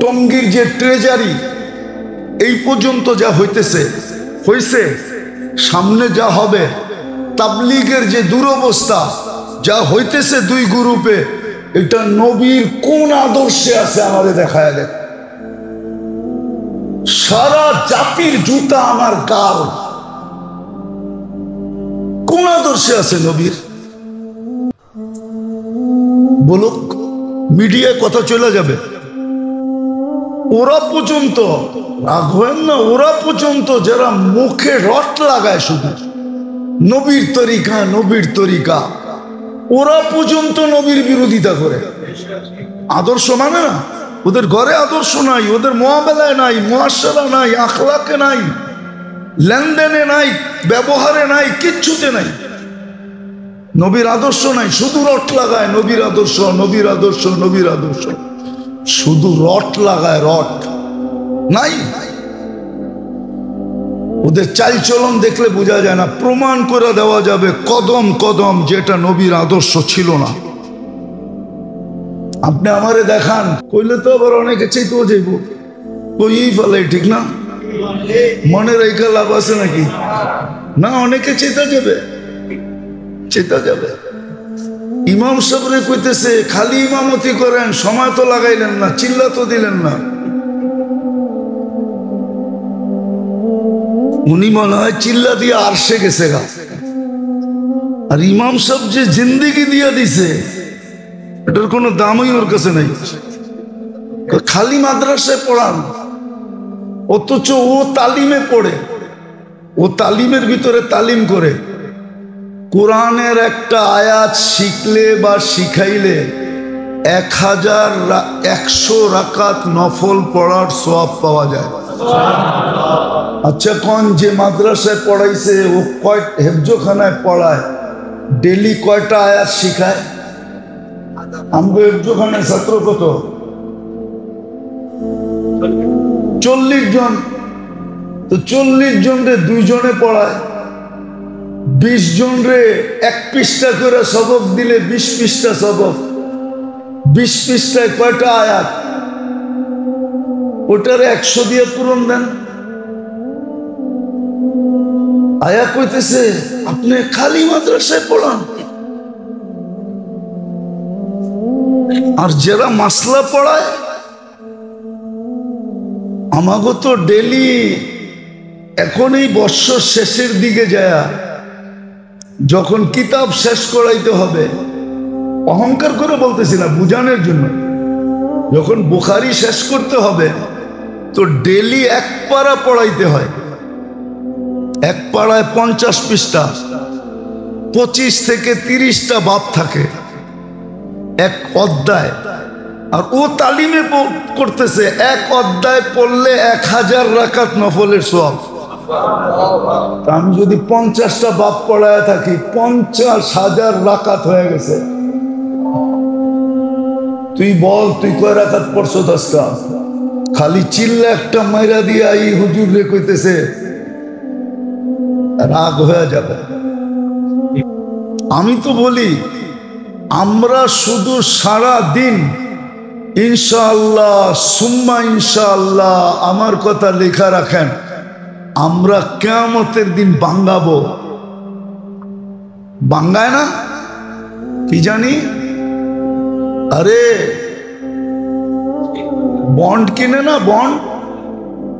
টঙ্গীর যে ট্রেজারি এই পর্যন্ত যা হইতেছে হইছে, সামনে যা হবে, তাবলীগের যে দুরবস্থা যা হইতেছে দুই গ্রুপে, এটা নবীর কোন আদর্শে আছে আমারে দেখায় দেখ। সারা জাতির জুতা আমার গাল, কোন আদর্শে আছে নবীর? বলুক, মিডিয়ায় কথা চলে যাবে। ওরা পর্যন্ত, রাগ হয়েন না, ওরা পর্যন্ত যারা মুখে রট লাগায় শুধু নবীর তরিকা, নবীর তরিকা, ওরা পর্যন্ত নবীর বিরোধিতা করে। আদর্শ মানে না, ওদের ঘরে আদর্শ নাই, ওদের মুআমালায় নাই, মুআশারা নাই, আখলাকে নাই, লেনদেনে নাই, ব্যবহারে নাই, কিচ্ছুতে নাই, নবীর আদর্শ নাই, শুধু রট লাগায় নবীর আদর্শ, নবীর আদর্শ, নবীর আদর্শ, শুধু রট লাগায়, রট নাই। ওদের চালচলন দেখলে বোঝা যায় না, প্রমাণ করে দেওয়া যাবে কদম কদম যেটা নবীর আদর্শ ছিল না। আপনি আমারে দেখান, কইলে তো আবার অনেকে চাইতেও যাইব, কই ফেলে, ঠিক না? মনে রেখে লাভ আছে নাকি? না, অনেকে চেতা যাবে, চেতা যাবে। ইমাম সাহেবরে কইতেছে খালি ইমামতি করেন, সময় তো লাগাইলেন না, চিল্লা তো দিলেন না। উনি মনে হয় চিল্লা দিয়ে আরশে গেছে গা। আর ইমাম সাহেব যে জিন্দিগি দিয়ে দিছে, এটার কোনো দামই ওর কাছে নাই। খালি মাদ্রাসায় পড়ান, অথচ ও তালিমে পড়ে, ও তালিমের ভিতরে তালিম করে। কোরআনের একটা আয়াত শিখলে বা শিখাইলে 1,100 রাকাত নফল পড়ার সওয়াব পাওয়া যায়। আচ্ছা, কোন যে মাদ্রাসায় পড়াইছে ও কয় হেফজোখানায় পড়ায়, ডেলি কয়টা আয়াত শিখায়? আমগো হেফজোখানায় ছাত্র কত? 40 জন। তো 40 জন রে 2 জনে পড়ায়, 20 জন রে 1 পৃষ্ঠা করে সবক দিলে 20 পৃষ্ঠা সবক, 20 পৃষ্ঠায় কয়টা আয়াত? ওটারে 100 দিয়ে পূরণ দেন। আয়া কইতেছে আপনি খালি মাদ্রাসায় পড়ান, আর যারা মাসলা পড়ায় আমাগো তো ডেলি এখন এই বৎসর শেষের দিকে যায় যখন কিতাব শেষ করাইতে হবে, অহংকার করে বলতেছি না, বুঝানোর জন্য, যখন বুখারি শেষ করতে হবে তো ডেলি এক পারা পড়াইতে হয়। এক পাড়ায় 50 পৃষ্ঠা, 25 থেকে 30টা বাব থাকে এক অধ্যায়, আর ও তালিমে করতেছে এক অধ্যায় পড়লে 1000 রাকাত নফলের সওয়াব। আমি যদি 50টা বাব পড়ায় থাকি 50,000 রাকাত হয়ে গেছে। তুই বল তুই কয় রাকাত পড়ছো? 10টা। খালি চিল্লা একটা মাইরা দিয়া এই হুজুর রে কইতেছে, রাগ হয়ে যাবে। আমি তো বলি আমরা শুধু সারা দিন ইনশাআল্লাহ সুম্মা ইনশাআল্লাহ, আমার কথা লেখা রাখেন, আমরা কিয়ামতের দিন বাঙ্গাবো। বাঙ্গায় না কি জানি, আরে বন্ড কিনে না, বন্ড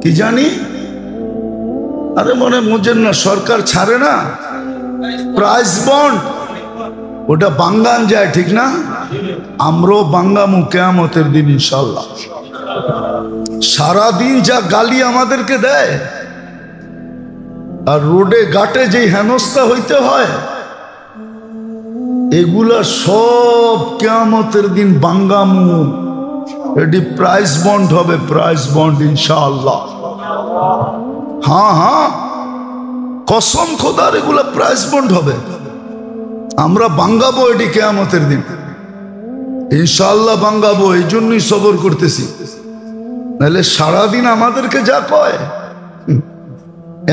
কি জানি, আরে মনে বুঝেন না, সরকার ছাড়ে না প্রাইস বন্ড, ওটা বাঙ্গান যায়, ঠিক না? আমরাও বাঙ্গামু কিয়ামতের দিন ইনশাআল্লাহ। সারাদিন যা গালি আমাদেরকে দেয় আর রোডে ঘাটে যে হেনস্থা হইতে হয়, এগুলা সব কিয়ামতের দিন বাঙ্গামু। এটি প্রাইস বন্ড হবে, প্রাইস বন্ড ইনশাআল্লাহ। হ্যাঁ হ্যাঁ, কসম খোদার, এগুলা প্রাইস বন্ড হবে। আমরা বাঙ্গাবো এটি কিয়ামতের দিন ইনশাআল্লাহ, বাঙ্গাবো। এই জন্যই সবর করতেছি, নাহলে সারাদিন আমাদেরকে যা কয়,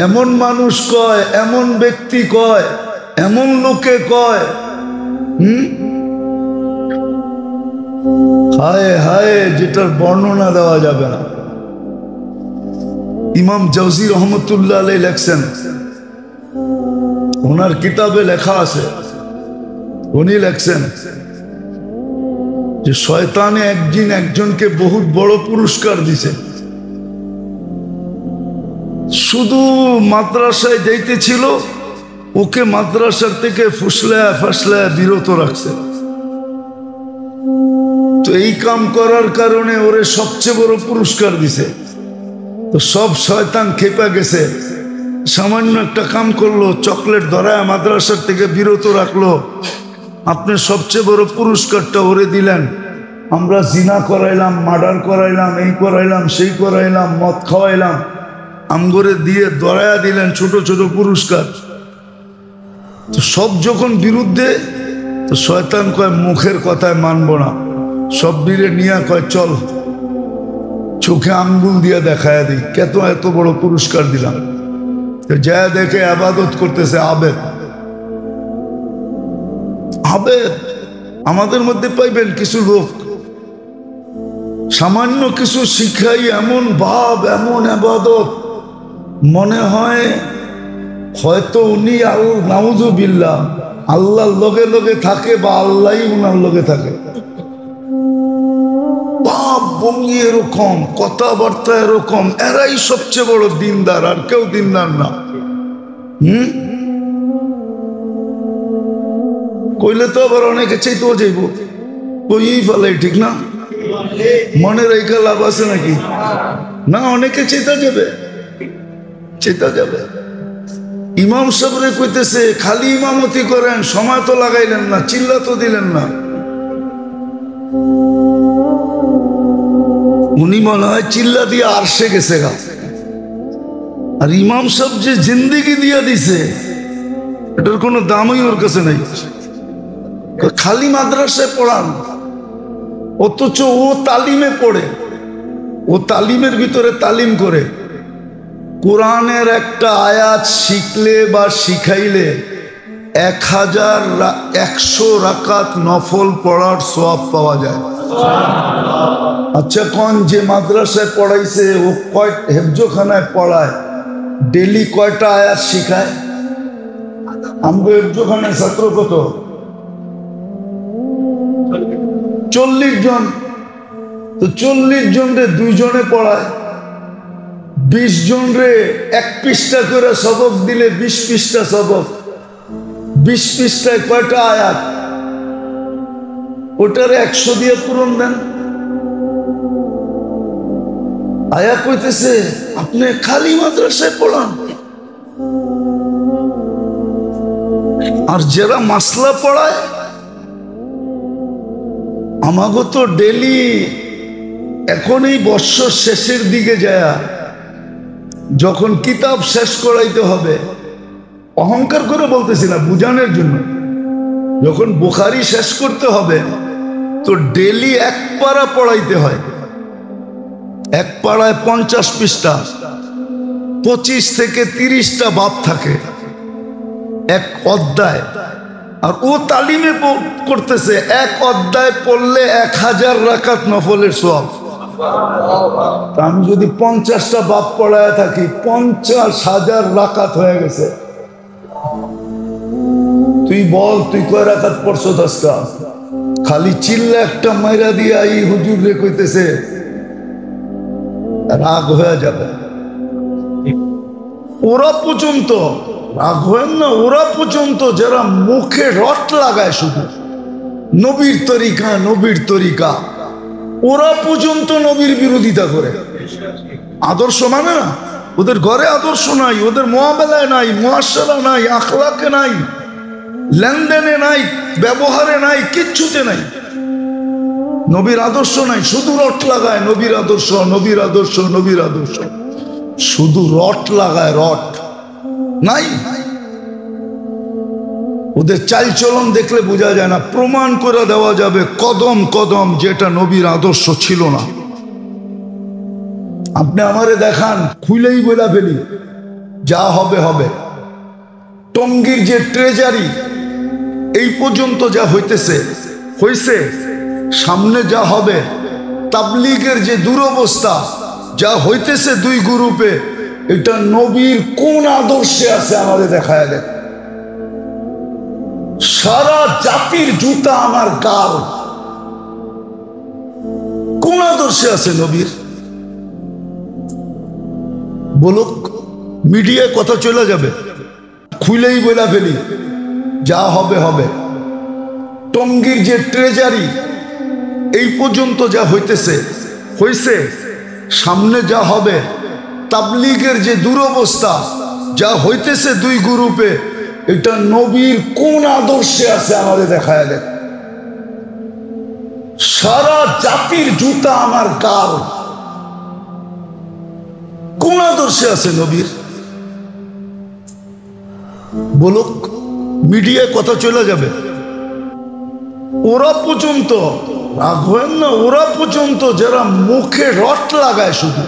এমন মানুষ কয়, এমন ব্যক্তি কয়, এমন লোকে কয়, হায় হায়, যেটার বর্ণনা দেওয়া যাবে না। ইমাম জাওজি রহমতুল্লাহ আলাইহি লেখছেন, ওনার কিতাবে লেখা আছে, উনি লেখছেন যে শয়তানে একদিন একজনকে বহুত বড় পুরস্কার দিছে, শুধু মাদ্রাসায় যাইতেছিল, ওকে মাদ্রাসার থেকে ফুসলায়া ফাসলায়া বিরত রাখছে। তো এই কাম করার কারণে ওরে সবচেয়ে বড় পুরস্কার দিছে। তো সব শয়তান খেপে গেছে, সামান্য একটা কাম করলো, চকলেট ধরায় মাদ্রাসার থেকে বিরত রাখলো, আপনি সবচেয়ে বড় পুরস্কারটা ওরে দিলেন। আমরা জিনা করাইলাম, মার্ডার করাইলাম, এই করাইলাম, সেই করাইলাম, মদ খাওয়াইলাম, আমগরে দিয়ে ধরায়া দিলেন ছোট ছোট পুরস্কার। তো সব যখন বিরুদ্ধে, তো শয়তান কয় মুখের কথায় মানবো না, সব বীরে নিয়ে কয় চল চোখে আঙ্গুল দিয়ে দেখায় দিই, কত এত বড় পুরস্কার দিলাম। তো যা দেখে আবাদত করতেছে আবেদ। আবেদ আমাদের মধ্যে পাইবেন কিছু লোক, সামান্য কিছু শিখাই এমন ভাব, এমন আবাদত, মনে হয় হয়তো উনি নাউজুবিল্লাহ আল্লাহর লগে লগে থাকে বা আল্লাহই উনার লগে থাকে। ভাব ভঙ্গি এরকম, কথাবার্তা এরকম, এরাই সবচেয়ে বড় দিনদার, আর কেউ দিনদার না। কইলে তো আবার অনেকে চাইতেও যাইব, কই ফেলাই, ঠিক না? মনে রেখা লাভ আছে নাকি? না, অনেকে চেতা যাবে, চেতা যাবে। ইমাম সাহেবরে কইতেছে খালি ইমামতি করেন, সময় তো লাগাইলেন না, চিল্লা তো দিলেন না। উনি মনে হয় চিল্লা দিয়ে আরশে গেছে গা। আর ইমাম সাহেব যে জিন্দিগি দিয়া দিছে, এটার কোনো দামই ওর কাছে নাই। খালি মাদ্রাসায় পড়ান, অথচ ও তালিমে পড়ে, ও তালিমের ভিতরে তালিম করে। কোরআনের একটা আয়াত শিখলে বা শিখাইলে 100 রাকাত নফল পড়ার সওয়াব পাওয়া যায়। আচ্ছা, কোন যে মাদ্রাসায় পড়াইছে ও কয় হেফজখানায় পড়ায়, ডেলি কয়টা আয়াত শিখায়? আমাদের একজোখানে ছাত্র কত 40 জন, তো 40 জন রে 2 জনে পড়ায়, 20 জন রে 1 পৃষ্ঠা করে সবক দিলে 20 পৃষ্ঠা সবক, 20 পৃষ্ঠায় কয়টা আয়াত, ওটারে 100 দিয়ে পূরণ দেন। আয়া কইতেছে আপনি খালি মাদ্রাসায় পড়ান, আর যারা মাসলা পড়ায় আমাগো তো ডেলি এখন এই বৎসর শেষের দিকে যায়, যখন কিতাব শেষ করাইতে হবে, অহংকার করে বলতেছি না, বুঝানোর জন্য, যখন বুখারি শেষ করতে হবে তো ডেলি 1 পারা পড়াইতে হয়। 1 পাড়ায় 50 পৃষ্ঠা, 25 থেকে 30টা বাব থাকে, 1 অধ্যায়। আর ও তালিমে করতেছে 1 অধ্যায় পড়লে 1000 রাকাত নফলের সওয়াব। আমি যদি 50টা বাব পড়ায় থাকি 50,000 রাকাত হয়ে গেছে। তুই বল তুই কয় রাকাত পড়ছ আজকে? খালি চিল্লা একটা মাইরা দিয়া এই হুজুর রে কইতেছে, রাগ হয়ে যাবে। ওরা পর্যন্ত রাগ হয় না, ওরা পর্যন্ত যারা মুখে রট লাগায় শুধু নবীর তরিকা নবীর তরিকা, ওরা পর্যন্ত নবীর বিরোধিতা করে। আদর্শ মানে না, ওদের ঘরে আদর্শ নাই, ওদের মুআমালায় নাই, মুআশারা নাই, আখলাকে নাই, লেনদেনে নাই, ব্যবহারে নাই, কিচ্ছুতে নাই, নবীর আদর্শ নাই, শুধু রট লাগায় নবীর আদর্শ নবীর আদর্শ নবীর আদর্শ, শুধু রট লাগায়, রট নাই। ওদের চালচলন দেখলে বোঝা যায় না, প্রমাণ করে দেওয়া যাবে কদম কদম যেটা নবীর আদর্শ ছিল না। আপনি আমারে দেখান, খুইলেই বলা ফেলি, যা হবে হবে। টঙ্গীর যে ট্রেজারি এই পর্যন্ত যা হইতেছে হইছে, সামনে যা হবে, তাবলীগের যে দুরবস্থা যা হইতেছে 2 গ্রুপে, এটা নবীর কোন আদর্শে আছে আমাদের দেখায় দেখ। সারা জাতির জুতা আমার গাল, কোন আদর্শে আছে নবীর? বলুক, মিডিয়ায় কথা চলে যাবে, খুলেই বলা ফেলি, যা হবে হবে। টঙ্গীর যে ট্রেজারি এই পর্যন্ত যা হইতেছে হইছে, সামনে যা হবে, তাবলীগের যে দুরবস্থা যা হইতেছে 2 গ্রুপে, এটা নবীর কোন আদর্শে আছে আমাদের দেখায় দেখ। সারা জাতির জুতা আমার গাল, কোন আদর্শে আছে নবীর? বলুক, মিডিয়ায় কথা চলে যাবে। ওরা পর্যন্ত রাগ হয় না, ওরা পর্যন্ত যারা মুখে রট লাগায় শুধু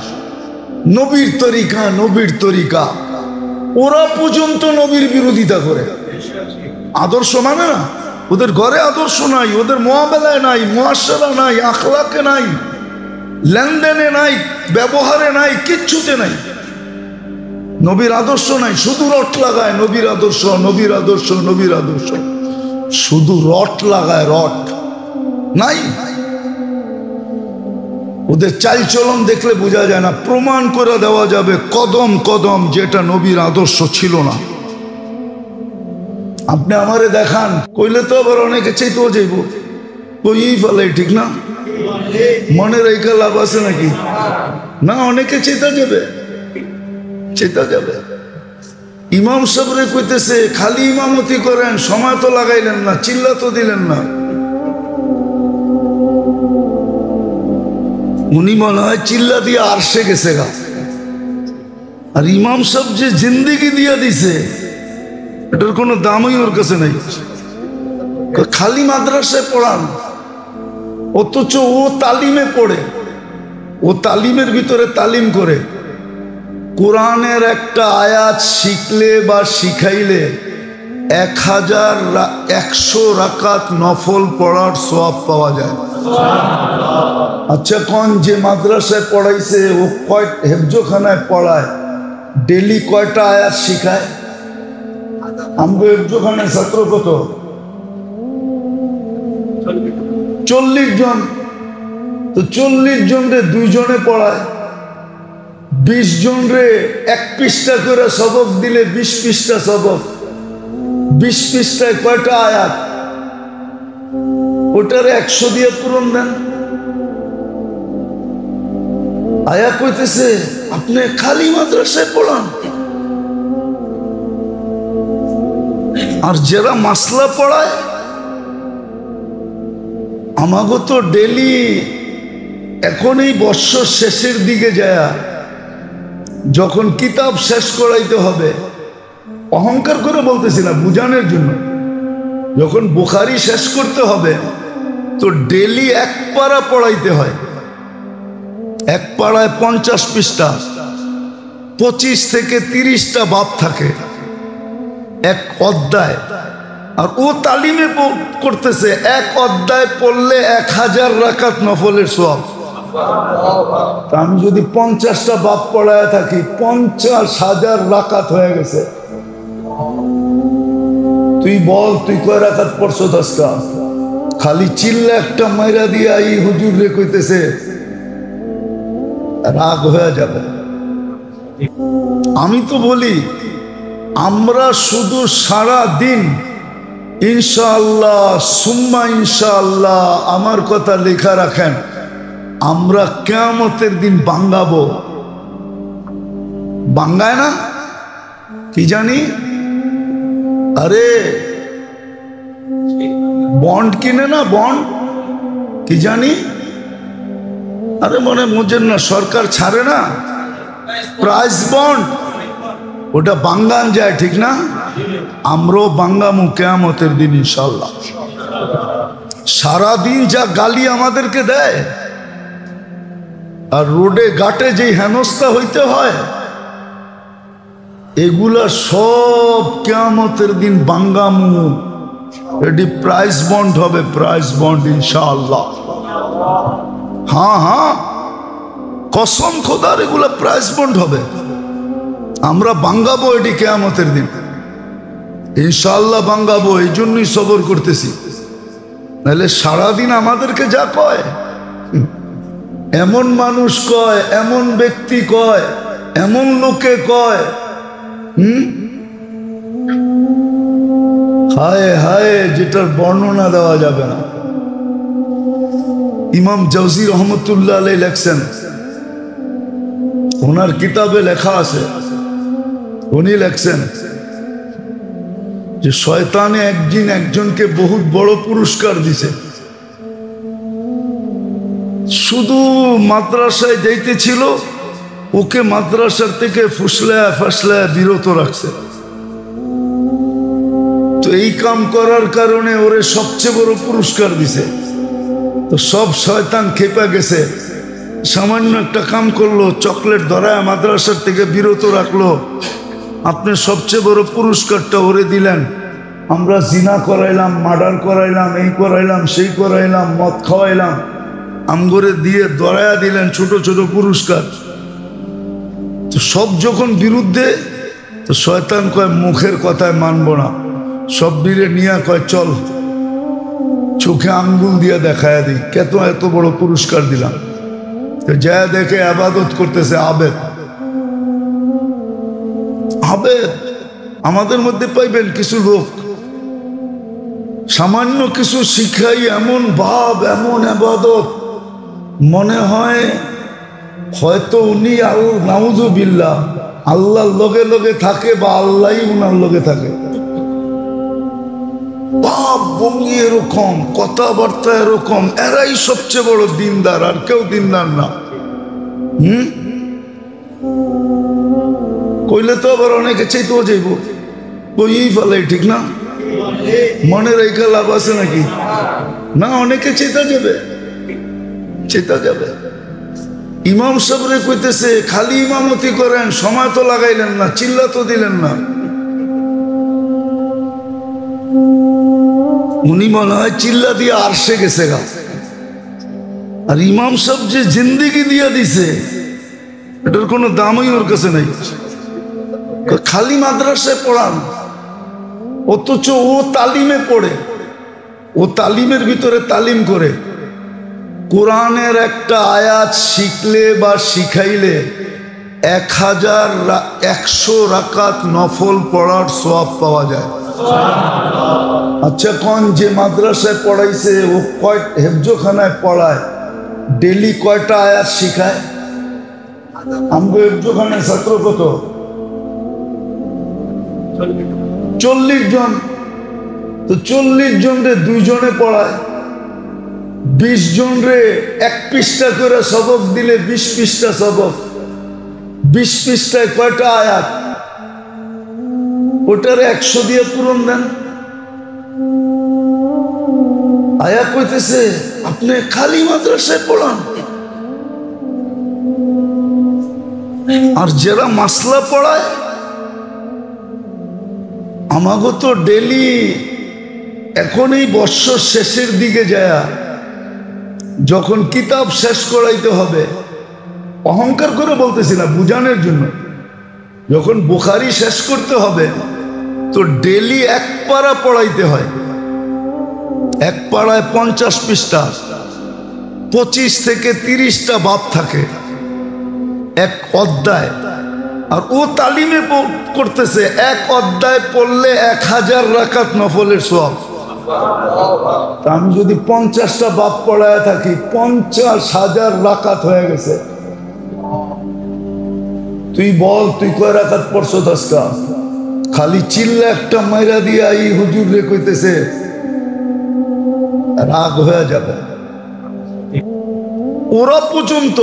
নবীর তরিকা নবীর তরিকা, ওরা পর্যন্ত নবীর বিরোধিতা করে। আদর্শ মানে না, ওদের ঘরে আদর্শ নাই, ওদের মুআমালায় নাই, মুআশারা নাই, আখলাকে নাই, লেনদেনে নাই, ব্যবহারে নাই, কিচ্ছুতে নাই, নবীর আদর্শ নাই, শুধু রট লাগায় নবীর আদর্শ নবীর আদর্শ নবীর আদর্শ, শুধু রট লাগায়, রট নাই। ওদের চালচলন দেখলে বোঝা যায় না, প্রমাণ করে দেওয়া যাবে কদম কদম যেটা নবীর আদর্শ ছিল না। আপনি আমারে দেখান, কইলে তো আবার অনেকে চাইতেও যাইব, কই ফেলাই, ঠিক না? মনে রেখা লাভ আছে নাকি? না, অনেকে চেতা যাবে, চেতা যাবে। ইমাম সাহেবরে কইতেছে খালি ইমামতি করেন, সময় তো লাগাইলেন না, চিল্লা তো দিলেন না। উনি মনে হয় চিল্লা দিয়ে আরশে গেছে গা, আর ইমাম সাহেব যে জিন্দিগি দিয়ে দিছে এটার কোনো দামই ওর কাছে নাই। খালি মাদ্রাসায় পড়ান, অথচ ও তালিমে পড়ে, ও তালিমের ভিতরে তালিম করে। কোরআনের একটা আয়াত শিখলে বা শিখাইলে 100 রাকাত নফল পড়ার সওয়াব পাওয়া যায়। আচ্ছা, কোন যে মাদ্রাসায় পড়াইছে ও কয় হেফজখানায় পড়ায়, ডেলি কয়টা আয়াত শিখায়? আমগো একজোখানে ছাত্র কত? 40 জন। তো 40 জন রে 2 জনে পড়ায়, 20 জন রে 1 পৃষ্ঠা করে সবক দিলে 20 পৃষ্ঠা সবক। 20 পৃষ্ঠায় কয়টা আয়াত? ওটারে 100 দিয়ে পূরণ দেন। আয়াত কইতেছে আপনি খালি মাদ্রাসায় পড়ান, আর যারা মাসলা পড়ায় আমাগো তো ডেলি এখন এই বৎসর শেষের দিকে যায়, যখন কিতাব শেষ করাইতে হবে, অহংকার করে বলতেছি না, বুঝানোর জন্য, যখন বুখারী শেষ করতে হবে তো ডেলি 1 পারা পড়াইতে হয়। 1 পাড়ায় 50 পৃষ্ঠা, 25 থেকে 30টা বাব থাকে, 1 অধ্যায়। আর ও তালিমে করতেছে 1 অধ্যায় পড়লে 1000 রাকাত নফলের সওয়াব। তা আমি যদি 50টা বাব পড়ায় থাকি 50,000 রাকাত হয়ে গেছে। তুই বল তুই কয় রাকাত পড়ছো? 10টা। খালি চিল্লা একটা মাইরা দিয়া এই হুজুর রে কইতেছে, রাগ হয়ে যাবে। আমি তো বলি আমরা শুধু সারা দিন ইনশাআল্লাহ সুম্মা ইনশাআল্লাহ, আমার কথা লেখা রাখেন, আমরা কিয়ামতের দিন বাঙ্গাবো। বাঙ্গায় না কি জানি, আরে বন্ড কিনে না, বন্ড কি জানি, আরে মনে বুঝেন না, সরকার ছাড়ে না প্রাইস বন্ড, ওটা বাঙ্গান যায়, ঠিক না? আমরাও বাঙ্গামু কিয়ামতের দিন ইনশাআল্লাহ। সারাদিন যা গালি আমাদেরকে দেয় আর রোডে ঘাটে যে হেনস্থা হইতে হয়, এগুলা সব কিয়ামতের দিন বাঙ্গামু। এটি প্রাইস বন্ড হবে, প্রাইস বন্ড ইনশাআল্লাহ। হ্যাঁ হ্যাঁ, কসম খোদার, এগুলা প্রাইস বন্ড হবে। আমরা বাঙ্গাবো এটি কিয়ামতের দিন ইনশাআল্লাহ, বাঙ্গাবো। এই জন্যই সবর করতেছি, নাহলে সারাদিন আমাদেরকে যা কয়, এমন মানুষ কয়, এমন ব্যক্তি কয়, এমন লোকে কয়, হায় হায়, যেটার বর্ণনা দেওয়া যাবে না। ইমাম জাওজি রহমতুল্লাহ আলাইহি লেখছেন, ওনার কিতাবে লেখা আছে, উনি লেখছেন যে শয়তানে একদিন একজনকে বহুত বড় পুরস্কার দিছে। শুধু মাদ্রাসায় যাইতেছিল, ওকে মাদ্রাসার থেকে ফুসলায়া ফাসলায়া বিরত রাখছে। তো এই কাম করার কারণে ওরে সবচেয়ে বড় পুরস্কার দিছে। তো সব শয়তান খেপে গেছে, সামান্য একটা কাম করলো, চকলেট ধরায় মাদ্রাসার থেকে বিরত রাখলো, আপনি সবচেয়ে বড় পুরস্কারটা ওরে দিলেন। আমরা জিনা করাইলাম, মার্ডার করাইলাম, এই করাইলাম, সেই করাইলাম, মদ খাওয়াইলাম, আমগরে দিয়ে ধরায়া দিলেন ছোট ছোট পুরস্কার। তো সব যখন বিরুদ্ধে, তো শয়তান কয় মুখের কথায় মানব না, সব বিরে নিয়ে কয় চল চোখে আঙ্গুল দিয়ে দেখায়া দিই, এত বড় পুরস্কার দিলাম। তো যা দেখে আবাদত করতেছে আবেদ। আবেদ আমাদের মধ্যে পাইবেন কিছু লোক, সামান্য কিছু শিখাই এমন ভাব, এমন আবাদত, মনে হয় হয়তো উনি নাউজুবিল্লাহ আল্লাহর লগে লগে থাকে বা আল্লাহই উনার লগে থাকে। ভাব ভঙ্গি এরকম, কথাবার্তা এরকম, এরাই সবচেয়ে বড় দিনদার, আর কেউ দিনদার না। কইলে তো আবার অনেকে চাইতেও যাইব, কইই ফেলাই, ঠিক না? মনে রেখা লাভ আছে নাকি? না, অনেকে চেতা যাবে, চেতা যাবে। ইমাম সাহেবরে কইতেছে খালি ইমামতি করেন, সময় তো লাগাইলেন না, চিল্লা তো দিলেন না। উনি মনে হয় চিল্লা দিয়ে আরশে গেছে গা। আর ইমাম সাহেব যে জিন্দিগি দিয়া দিছে, এটার কোনো দামই ওর কাছে নাই। খালি মাদ্রাসায় পড়ান, অথচ ও তালিমে পড়ে, ও তালিমের ভিতরে তালিম করে কোরআনের একটা আয়াত শিখলে বা শিখাইলে 1,100 রাকাত নফল পড়ার সওয়াব পাওয়া যায়। আচ্ছা, কোন যে মাদ্রাসায় পড়াইছে ও কয় হেফজোখানায় পড়ায়, ডেলি কয়টা আয়াত শিখায়? আমগো হেফজোখানায় ছাত্র কত? 40 জন। তো 40 জন রে 2 জনে পড়ায়, 20 জন রে 1 পৃষ্ঠা করে সবক দিলে 20 পৃষ্ঠা সবক, 20 পৃষ্ঠায় কয়টা আয়াত? ওটারে 100 দিয়ে পূরণ দেন। আয়াত কইতেছে আপনি খালি মাদ্রাসায় পড়ান, আর যারা মাসলা পড়ায় আমাগো তো ডেলি এখন এই বৎসর শেষের দিকে যায় যখন কিতাব শেষ করাইতে হবে, অহংকার করে বলতেছি না, বুঝানোর জন্য, যখন বুখারি শেষ করতে হবে তো ডেলি 1 পারা পড়াইতে হয়। 1 পাড়ায় 50 পৃষ্ঠা, 25 থেকে 30টা বাব থাকে, 1 অধ্যায়। আর ও তালিমে করতেছে 1 অধ্যায় পড়লে 1000 রাকাত নফলের সওয়াব। আমি যদি 50টা বাব পড়ায় থাকি 50,000 রাকাত হয়ে গেছে। তুই বল তুই কয় রাকাত পড়ছো? 10টা। খালি চিল্লা একটা মাইরা দিয়া এই হুজুর রে কইতেছে, রাগ হয়ে যাবে। ওরা পর্যন্ত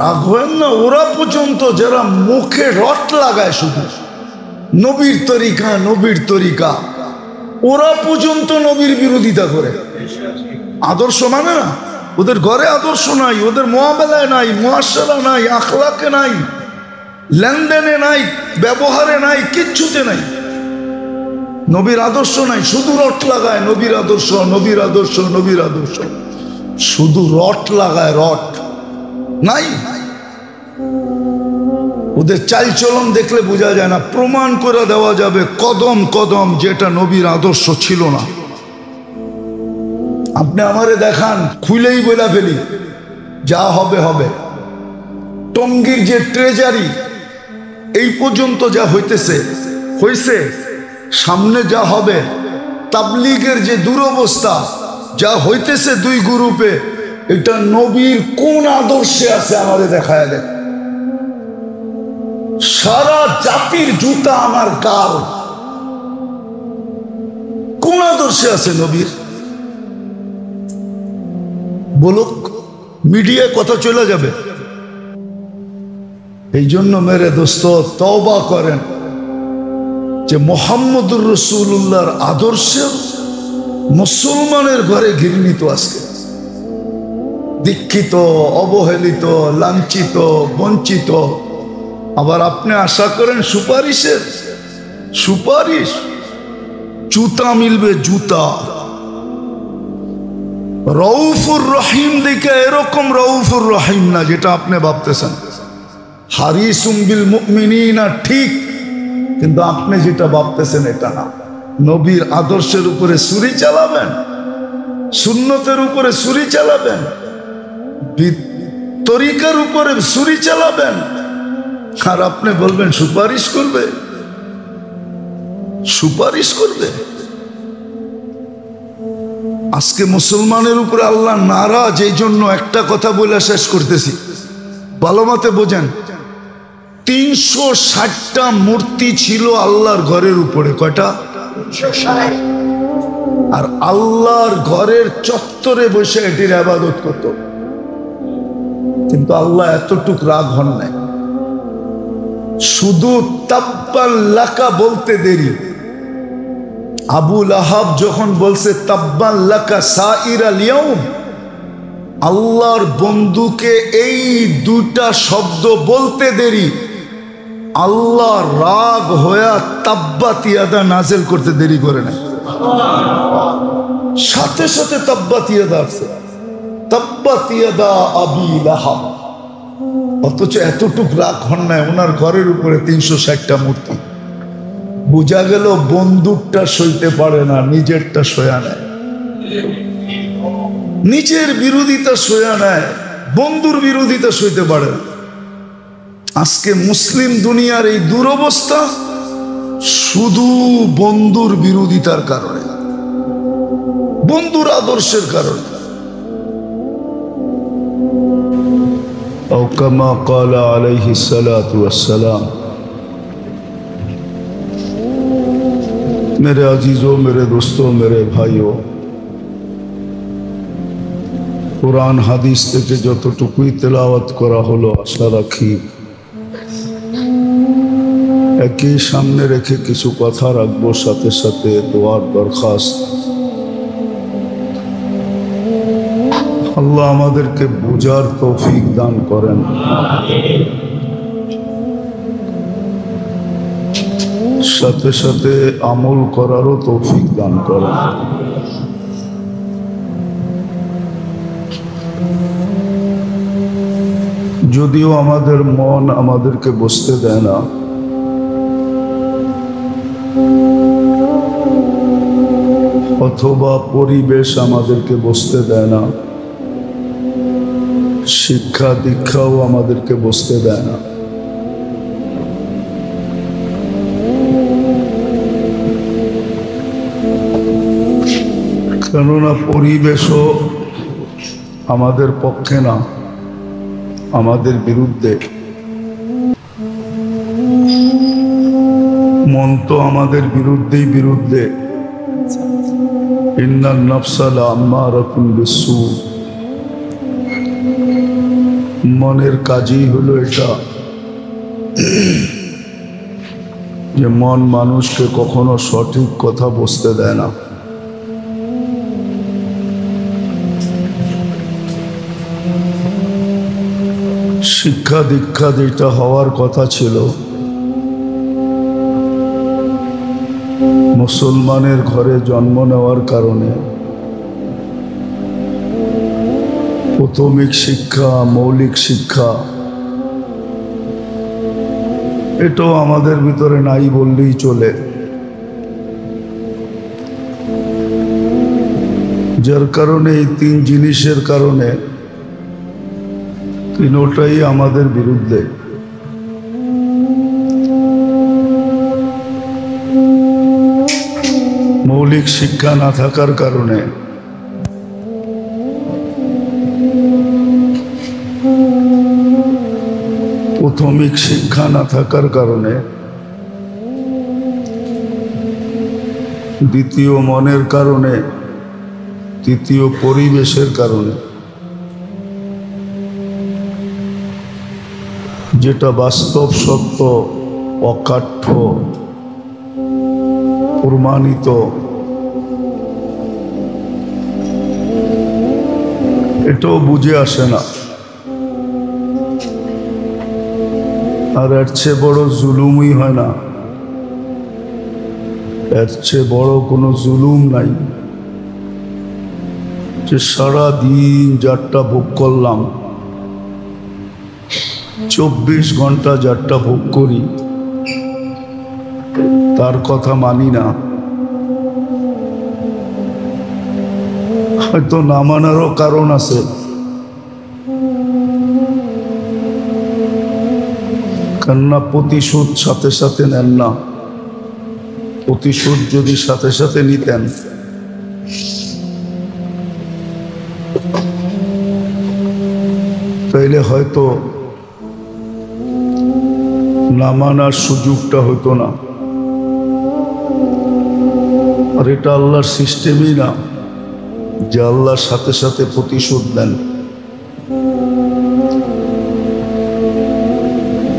রাগ হয় না, ওরা পর্যন্ত যারা মুখে রট লাগায় শুধু নবীর তরিকা নবীর তরিকা, ওরা পর্যন্ত নবীর বিরোধিতা করে। আদর্শ মানে না, ওদের ঘরে আদর্শ নাই, ওদের মুআমালায় নাই, মুআশারা নাই, আখলাকে নাই, লেনদেনে নাই, ব্যবহারে নাই, কিচ্ছুতে নাই, নবীর আদর্শ নাই, শুধু রট লাগায় নবীর আদর্শ নবীর আদর্শ নবীর আদর্শ, শুধু রট লাগায়, রট নাই। ওদের চালচলন দেখলে বোঝা যায় না, প্রমাণ করে দেওয়া যাবে কদম কদম যেটা নবীর আদর্শ ছিল না। আপনি আমারে দেখান, খুলেই বলা ফেলি, যা হবে হবে। টঙ্গীর যে ট্রেজারি এই পর্যন্ত যা হইতেছে হইছে, সামনে যা হবে, তাবলীগের যে দুরবস্থা যা হইতেছে 2 গ্রুপে, এটা নবীর কোন আদর্শে আছে আমারে দেখায় দেয়। সারা জাতির জুতা আমার গাল, কোন আদর্শে আছে নবীর? বলুক, মিডিয়ায় কথা চলে যাবে। এই জন্য মেরে দোস্ত তওবা করেন যে মুহাম্মদুর রাসূলুল্লাহর আদর্শে মুসলমানের ঘরে ঘৃণিত, আজকে দীক্ষিত, অবহেলিত, লাঞ্ছিত, বঞ্চিত। আবার আপনি আশা করেন সুপারিশের? সুপারিশ জুতা মিলবে, জুতা। রউফুর রহিম দেখে এরকম রউফুর রহিম না যেটা আপনি ভাবতেছেন। হারিসুম বিল মুমিনিনা ঠিক, কিন্তু আপনি যেটা ভাবতেছেন এটা না। নবীর আদর্শের উপরে ছুরি চালাবেন, সুন্নতের উপরে ছুরি চালাবেন, তরিকার উপরে ছুরি চালাবেন, আর আপনি বলবেন সুপারিশ করবে, সুপারিশ করবে। আজকে মুসলমানের উপরে আল্লাহ নারাজ, এই জন্য একটা কথা বলে শেষ করতেছি, ভালো মতে বোঝেন। 360টা মূর্তি ছিল আল্লাহর ঘরের উপরে, কয়টা? আর আল্লাহর ঘরের চত্বরে বসে এটির ইবাদত করত, কিন্তু আল্লাহ এতটুক রাগ হন নাই। শুধু তাব্বান লাকা বলতে দেরি, আবু লাহাব যখন বলছে তাব্বান লাকা সাইরাল ইয়াউম, আল্লাহর বন্ধুকে এই 2টা শব্দ বলতে দেরি, আল্লাহ রাগ হয়ে তাব্বাত ইয়াদা নাজিল করতে দেরি করে না, সাথে সাথে তাব্বাত ইয়াদা আসছে, তাব্বাত ইয়াদা আবি লাহাব। অথচ এতটুক রাগ হন নাই ওনার ঘরের উপরে 360টা মূর্তি। বোঝা গেল বন্দুকটা সইতে পারে না, নিজেরটা সয়া নেয়, নিজের বিরোধিতা সয়া নেয়, বন্ধুর বিরোধিতা সইতে পারে না। আজকে মুসলিম দুনিয়ার এই দুরবস্থা শুধু বন্ধুর বিরোধিতার কারণে, বন্ধুর আদর্শের কারণে। أو كما قال عليه الصلاة والسلام, मेरे अजीजों, मेरे दोस्तों, मेरे भाइयों, कुरान हादिस থেকে যতটুকুই তেলাওয়াত করা হলো, আশা রাখি একই সামনে রেখে কিছু কথা রাখবো, সাথে সাথে দোয়ার দরখাস্ত। আল্লাহ আমাদেরকে বোঝার তৌফিক দান করেন, সাথে সাথে আমল করারও তৌফিক দান করেন। যদিও আমাদের মন আমাদেরকে বসতে দেয় না, অথবা পরিবেশ আমাদেরকে বসতে দেয় না, শিক্ষা দীক্ষাও আমাদেরকে বসতে দেয় না, কেননা পরিবেশও আমাদের পক্ষে না, আমাদের বিরুদ্ধে। মন তো আমাদের বিরুদ্ধেই বিরুদ্ধে। ইন্নান নাফসা লাআম্মারাতুন বিসসু, মনের কাজই হলো এটা যে মন মানুষকে কখনো সঠিক কথা বলতে দেয় না। শিক্ষা দীক্ষা যেটা হওয়ার কথা ছিল, মুসলমানের ঘরে জন্ম নেওয়ার কারণে প্রাথমিক শিক্ষা, মৌলিক শিক্ষা, এটাও আমাদের ভিতরে নাই বললেই চলে। যার কারণে এই তিন জিনিসের কারণে তিনটাই আমাদের বিরুদ্ধে। মৌলিক শিক্ষা না থাকার কারণে প্রাথমিক শিক্ষা না থাকার কারণে, দ্বিতীয় মনের কারণে, তৃতীয় পরিবেশের কারণে, যেটা বাস্তব সত্য, অকাঠ্য, প্রমাণিত, এটাও বুঝে আসে না। আর এর চেয়ে বড় জুলুমই হয় না, এর চেয়ে বড় কোনো জুলুম নাই যে সারা দিন যারটা ভোগ করলাম, 24 ঘন্টা যারটা ভোগ করি, তার কথা মানি না। হয়তো না মানারও কারণ আছে, কেননা প্রতিশোধ সাথে সাথে নেন না। প্রতিশোধ যদি সাথে সাথে নিতেন, তাইলে হয়তো না মানার সুযোগটা হতো না। আর এটা আল্লাহর সিস্টেমই না যে আল্লাহর সাথে সাথে প্রতিশোধ দেন।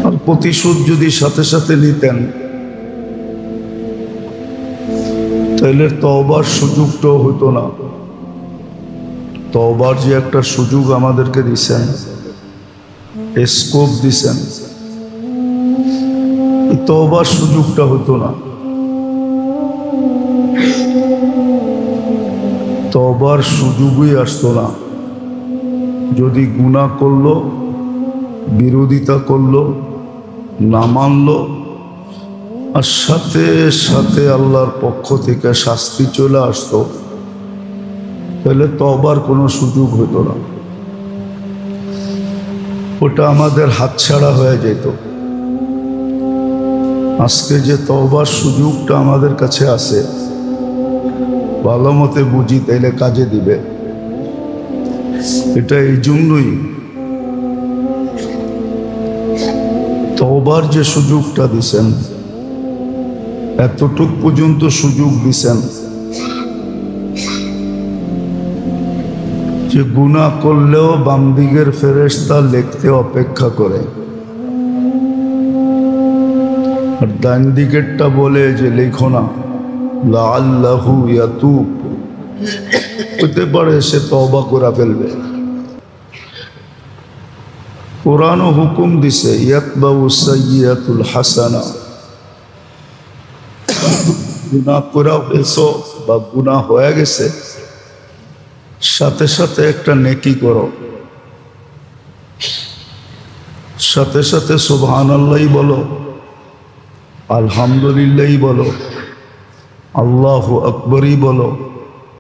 আর প্রতিশোধ যদি সাথে সাথে নিতেন, তাইলে তওবার সুযোগটাও হতো না। তওবার যে একটা সুযোগ আমাদেরকে দিছেন, স্কোপ দিছেন, এই তওবার সুযোগটা হতো না। তওবার সুযোগই আসতো না যদি গুনাহ করলো, বিরোধিতা করলো, না মানলো, আর সাথে সাথে আল্লাহর পক্ষ থেকে শাস্তি চলে আসতো, তাহলে তওবার কোনো সুযোগ হতো না, ওটা আমাদের হাতছাড়া হয়ে যেত। আজকে যে তওবার সুযোগটা আমাদের কাছে আছে, ভালো মতে বুঝি তাইলে কাজে দিবে। এটা এই জন্যই তওবার যে সুযোগটা দিছেন, এতটুক পর্যন্ত সুযোগ দিছেন যে গুনাহ করলেও বামদিকের ফেরেশতা লিখতে অপেক্ষা করে, আর ডান দিকেরটা বলে যে লেখো না, লাআল্লাহু ইয়াতুব, হতে পারে সে তওবা করে ফেলবে। কোরআনও হুকুম দিছে ইয়াতবাউ সাইয়্যাতুল হাসানা, গুনাহ করে ফেলছো বা গুনাহ হয়ে গেছে, সাথে সাথে একটা নেকি করো, সাথে সাথে সুবহানাল্লাহি বলো, আলহামদুলিল্লাহি বলো, আল্লাহু আকবরই বলো,